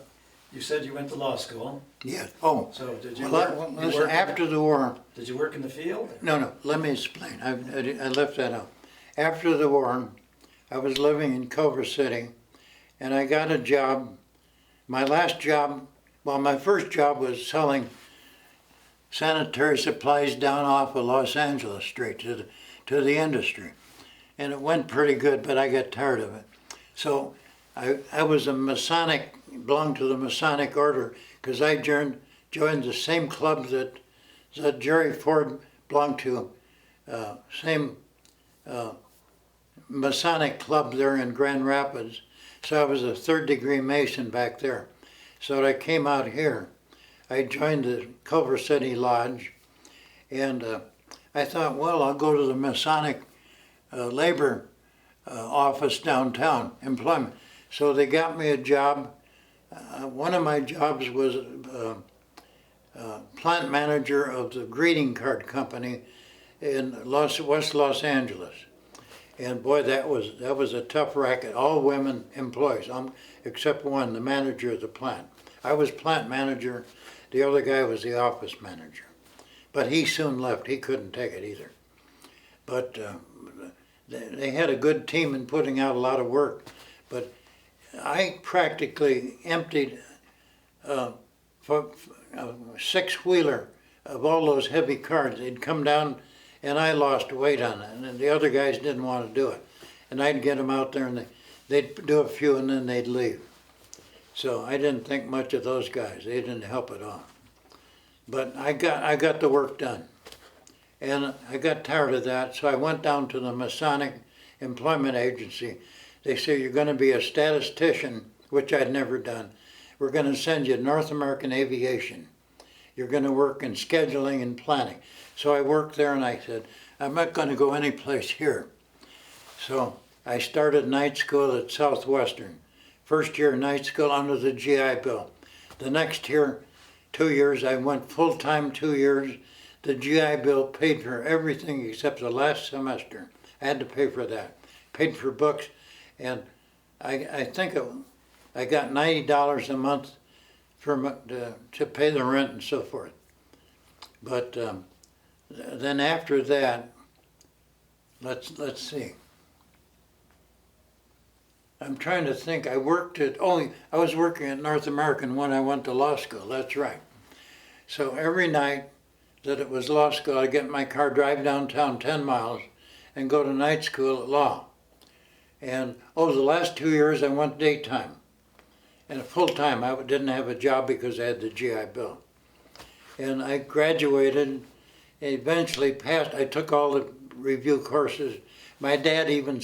you said you went to law school. Yeah. Oh. So did you listen, after the war. Did you work in the field? No, let me explain. I left that out. After the war, I was living in Culver City, and I got a job. My last job, my first job was selling sanitary supplies down off of Los Angeles Street to the industry. And it went pretty good, but I got tired of it. So I was a Masonic, belonged to the Masonic order, because I joined the same club that Jerry Ford belonged to, same Masonic club there in Grand Rapids. So I was a third-degree Mason back there. So when I came out here, I joined the Culver City Lodge, and I thought, well, I'll go to the Masonic labor office downtown, employment. So they got me a job. One of my jobs was plant manager of the greeting card company in West Los Angeles. And boy, that was a tough racket. All women employees, except one, the manager of the plant. I was plant manager. The other guy was the office manager. But he soon left. He couldn't take it either. But they had a good team in putting out a lot of work. But I practically emptied a six-wheeler of all those heavy cards. They'd come down, and I lost weight on it, and the other guys didn't want to do it. And I'd get them out there, and they'd do a few, and then they'd leave. So I didn't think much of those guys. They didn't help at all. But I got the work done. And I got tired of that, so I went down to the Masonic Employment Agency. They said, you're going to be a statistician, which I'd never done. We're going to send you North American Aviation. You're going to work in scheduling and planning. So I worked there, and I said, I'm not going to go anyplace here. So I started night school at Southwestern. First year night school under the GI Bill. The next year, 2 years, I went full-time 2 years. The GI Bill paid for everything except the last semester. I had to pay for that. Paid for books, and I think I got $90 a month to pay the rent and so forth. But then after that, let's see. I'm trying to think. I was working at North American when I went to law school. That's right. So every night that it was law school, I'd get in my car, drive downtown 10 miles, and go to night school at law. And the last 2 years I went daytime. And full-time, I didn't have a job because I had the GI Bill. And I graduated and eventually passed. I took all the review courses. My dad even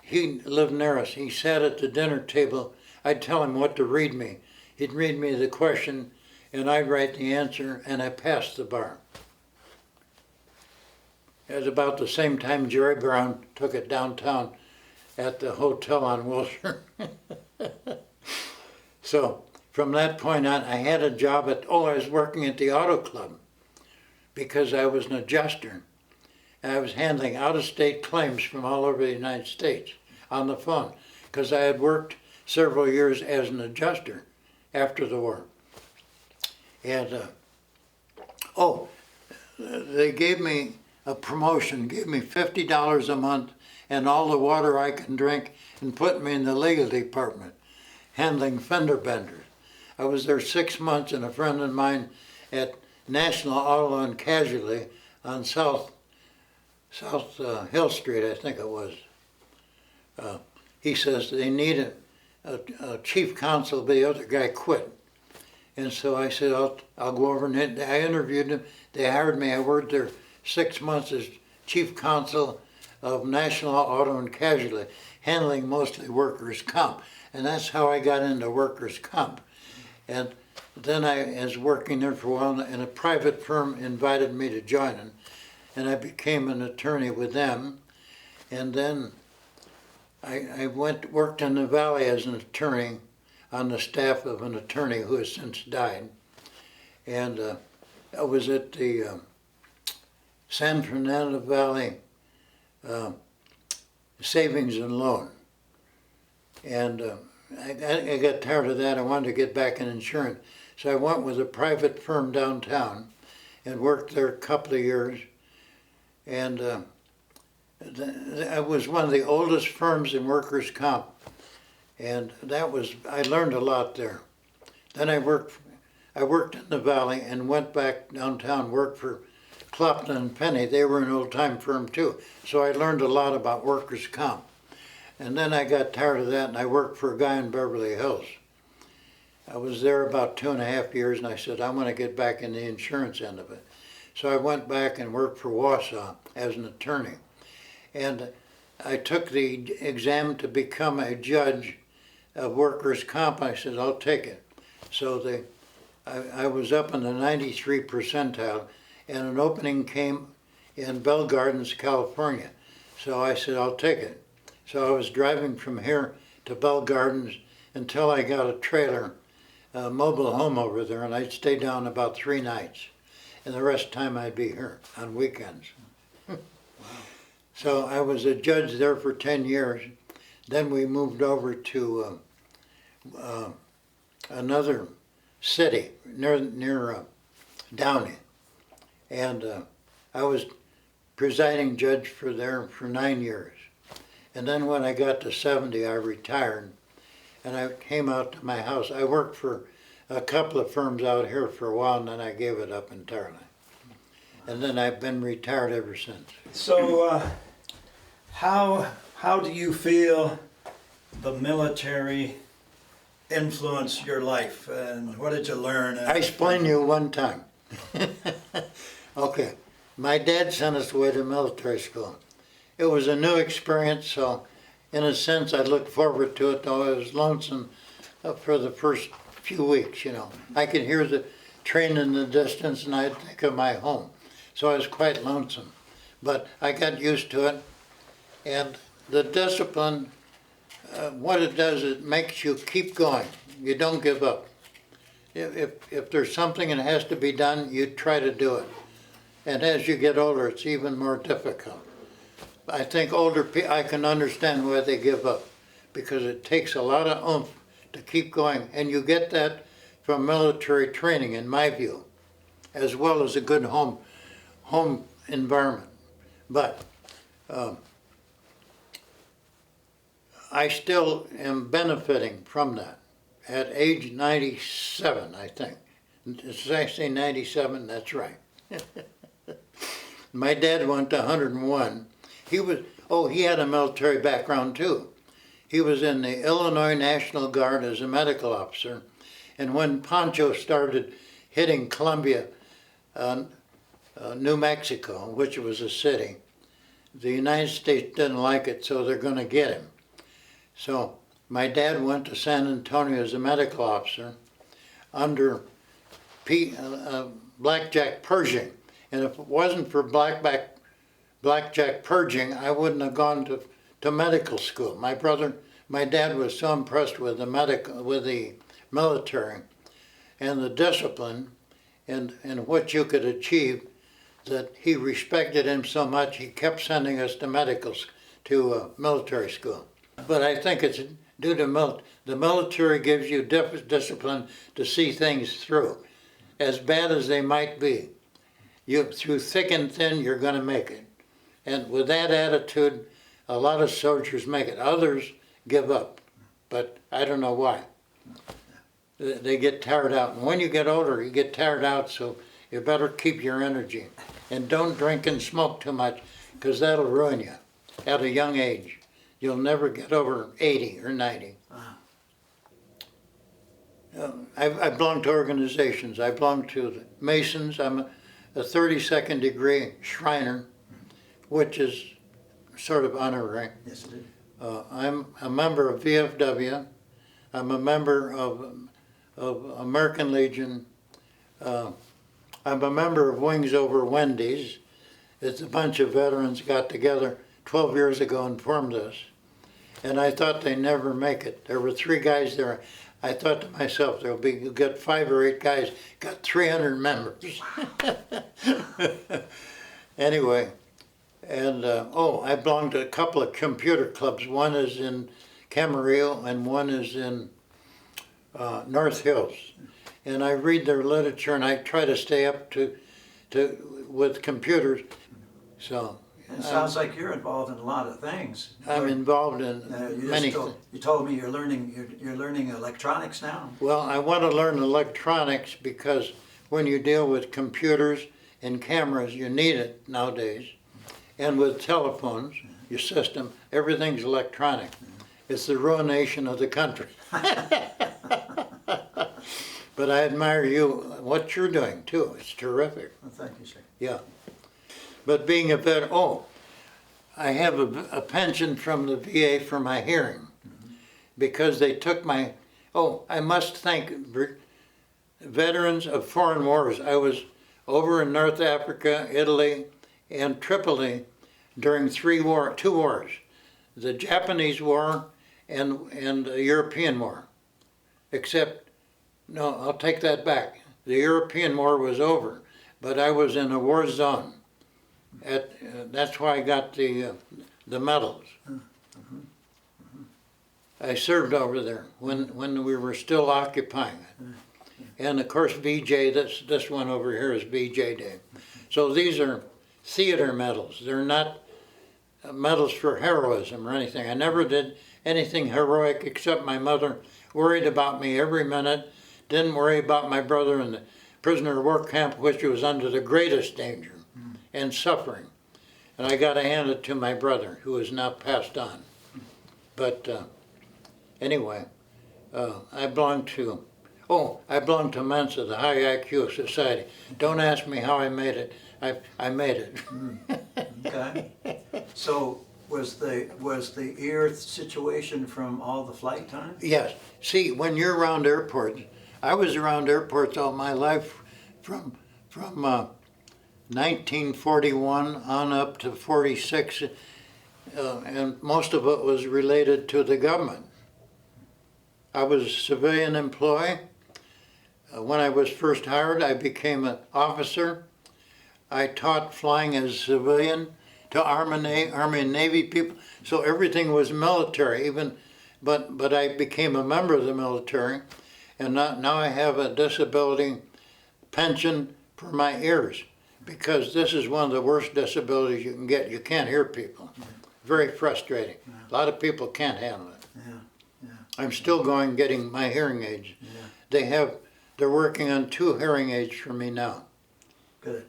he lived near us. He sat at the dinner table. I'd tell him what to read me. He'd read me the question, and I'd write the answer, and I passed the bar. It was about the same time Jerry Brown took it downtown at the hotel on Wilshire. So from that point on, I had a job I was working at the auto club because I was an adjuster. And I was handling out-of-state claims from all over the United States on the phone because I had worked several years as an adjuster after the war. And, they gave me a promotion, gave me $50 a month and all the water I can drink, and put me in the legal department, handling fender benders. I was there 6 months, and a friend of mine at National Auto and Casualty on South Hill Street, I think it was. He says they need a chief counsel, but the other guy quit. And so I said, I'll go over, and I interviewed them. They hired me. I worked there 6 months as chief counsel of National Auto and Casualty, handling mostly workers' comp. And that's how I got into workers' comp. And then I was working there for a while, and a private firm invited me to join them. And I became an attorney with them. And then I worked in the Valley as an attorney on the staff of an attorney who has since died. And I was at the San Fernando Valley Savings and Loan. And I got tired of that. I wanted to get back in insurance. So I went with a private firm downtown and worked there a couple of years. And I was one of the oldest firms in workers' comp. And I learned a lot there. Then I worked I worked in the valley and went back downtown, worked for Clopton and Penny. They were an old-time firm too. So I learned a lot about workers' comp. And then I got tired of that and I worked for a guy in Beverly Hills. I was there about 2.5 years and I said, I want to get back in the insurance end of it. So I went back and worked for Wausau as an attorney. And I took the exam to become a judge of workers' comp. I said, I'll take it. So I was up in the 93 percentile, and an opening came in Bell Gardens, California. So I said, I'll take it. So I was driving from here to Bell Gardens until I got a trailer, a mobile home over there, and I'd stay down about 3 nights. And the rest of the time I'd be here on weekends. So I was a judge there for 10 years. Then we moved over to another city near Downey. And I was presiding judge there for 9 years. And then when I got to 70, I retired. And I came out to my house. I worked for a couple of firms out here for a while, and then I gave it up entirely. And then I've been retired ever since. So how do you feel the military influenced your life, and what did you learn? I explained to you one time. Okay, my dad sent us away to military school. It was a new experience, so in a sense I looked forward to it, though I was lonesome for the first few weeks, you know. I could hear the train in the distance and I'd think of my home. So I was quite lonesome. But I got used to it, and the discipline, what it does, it makes you keep going. You don't give up. If there's something that has to be done, you try to do it. And as you get older, it's even more difficult. I think older people, I can understand why they give up, because it takes a lot of oomph to keep going. And you get that from military training, in my view, as well as a good home environment. But I still am benefiting from that. At age 97, I think. It's actually 97, that's right. My dad went to 101. He had a military background too. He was in the Illinois National Guard as a medical officer. And when Pancho started hitting Colombia, New Mexico, which was a city, the United States didn't like it, so they're going to get him. So my dad went to San Antonio as a medical officer under blackjack purging. And if it wasn't for blackjack purging, I wouldn't have gone to medical school. My dad was so impressed with the military and the discipline and what you could achieve, that he respected him so much he kept sending us to military school. But I think it's due to the military gives you discipline to see things through, as bad as they might be. Through thick and thin, you're going to make it. And with that attitude, a lot of soldiers make it. Others give up, but I don't know why. They get tired out. And when you get older, you get tired out, so you better keep your energy. And don't drink and smoke too much, because that'll ruin you at a young age. You'll never get over 80 or 90. I belong to organizations. I belong to the Masons. I'm a 32nd degree Shriner, which is sort of honorary. Yes, it is. I'm a member of VFW. I'm a member of American Legion. I'm a member of Wings Over Wendy's. It's a bunch of veterans got together 12 years ago and formed this. And I thought they'd never make it. There were 3 guys there. I thought to myself, you'll get 5 or 8 guys, got 300 members. Anyway, and I belong to a couple of computer clubs. One is in Camarillo and one is in North Hills. And I read their literature and I try to stay up with computers. So It sounds like you're involved in a lot of things. I'm involved in You many just things. you told me you're learning electronics now. Well, I want to learn electronics because when you deal with computers and cameras, you need it nowadays. And with telephones, your system, everything's electronic. It's the ruination of the country. But I admire you, what you're doing too. It's terrific. Well, thank you, sir. Yeah. But being a vet, I have a pension from the VA for my hearing because they took my, I must thank veterans of foreign wars. I was over in North Africa, Italy, and Tripoli during two wars, the Japanese War and the European War. Except, no, I'll take that back. The European War was over, but I was in a war zone. That's why I got the medals. I served over there when we were still occupying it. And of course VJ, this one over here is VJ Day. So these are theater medals. They're not medals for heroism or anything. I never did anything heroic except my mother worried about me every minute, didn't worry about my brother in the prisoner of war camp, which was under the greatest danger and suffering. And I got to hand it to my brother, who is now passed on. But anyway, I belong to Mensa, the High IQ Society. Don't ask me how I made it. I made it. Okay. So was the ear situation from all the flight time? Yes. See, when you're around airports, I was around airports all my life from 1941 on up to 46, and most of it was related to the government. I was a civilian employee. When I was first hired, I became an officer. I taught flying as a civilian to Army and Navy people, so everything was military. But I became a member of the military, and now I have a disability pension for my ears, because this is one of the worst disabilities you can get. You can't hear people. Very frustrating. A lot of people can't handle it. I'm still getting my hearing aids. They're working on 2 hearing aids for me now. Good.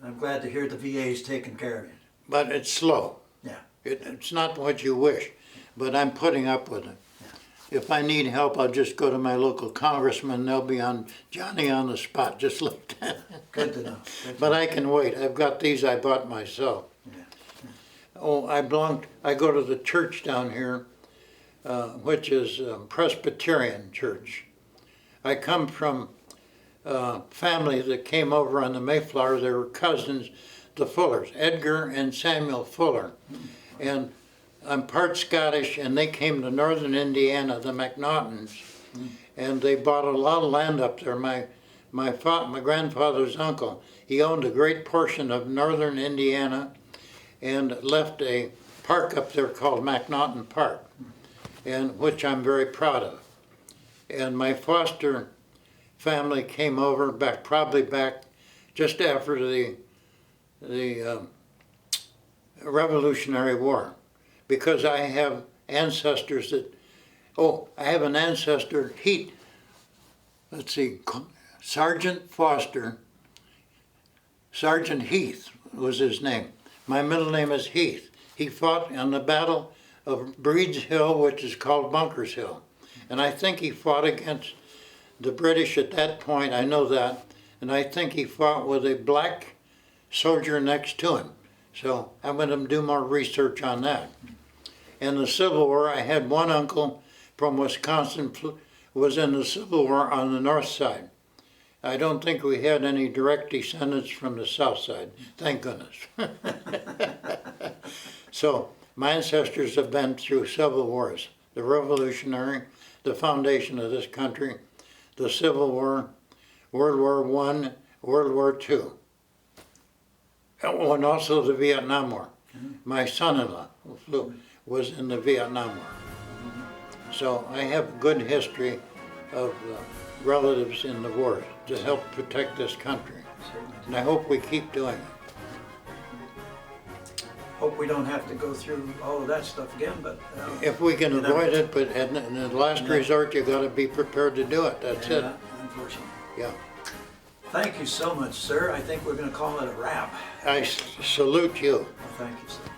I'm glad to hear the VA's taking care of you. But it's slow. Yeah. It's not what you wish, but I'm putting up with it. If I need help, I'll just go to my local congressman. They'll be on Johnny on the spot, just like that. Good to know. But I can wait. I've got these I bought myself. I go to the church down here, which is Presbyterian church. I come from a family that came over on the Mayflower. They were cousins, the Fullers, Edgar and Samuel Fuller. And I'm part Scottish, and they came to northern Indiana, the McNaughtons, and they bought a lot of land up there. My grandfather's uncle, he owned a great portion of northern Indiana and left a park up there called McNaughton Park, and which I'm very proud of. And my foster family came over probably back just after the Revolutionary War, because I have ancestors I have an ancestor, Sergeant Heath was his name. My middle name is Heath. He fought on the Battle of Breed's Hill, which is called Bunker's Hill. And I think he fought against the British at that point, I know that. And I think he fought with a black soldier next to him. So I'm going to do more research on that. In the Civil War, I had one uncle from Wisconsin was in the Civil War on the north side. I don't think we had any direct descendants from the south side, thank goodness. So my ancestors have been through several wars. The Revolutionary, the foundation of this country, the Civil War, World War I, World War II. Oh, and also the Vietnam War. My son-in-law was in the Vietnam War. So I have a good history of relatives in the wars to help protect this country. And I hope we keep doing it. hope we don't have to go through all of that stuff again, but. If we can you never- avoid it, but in the last Yeah. resort, you gotta be prepared to do it, that's it, Yeah, unfortunately. yeah. Thank you so much, sir. I think we're gonna call it a wrap. I salute you. Thank you, sir.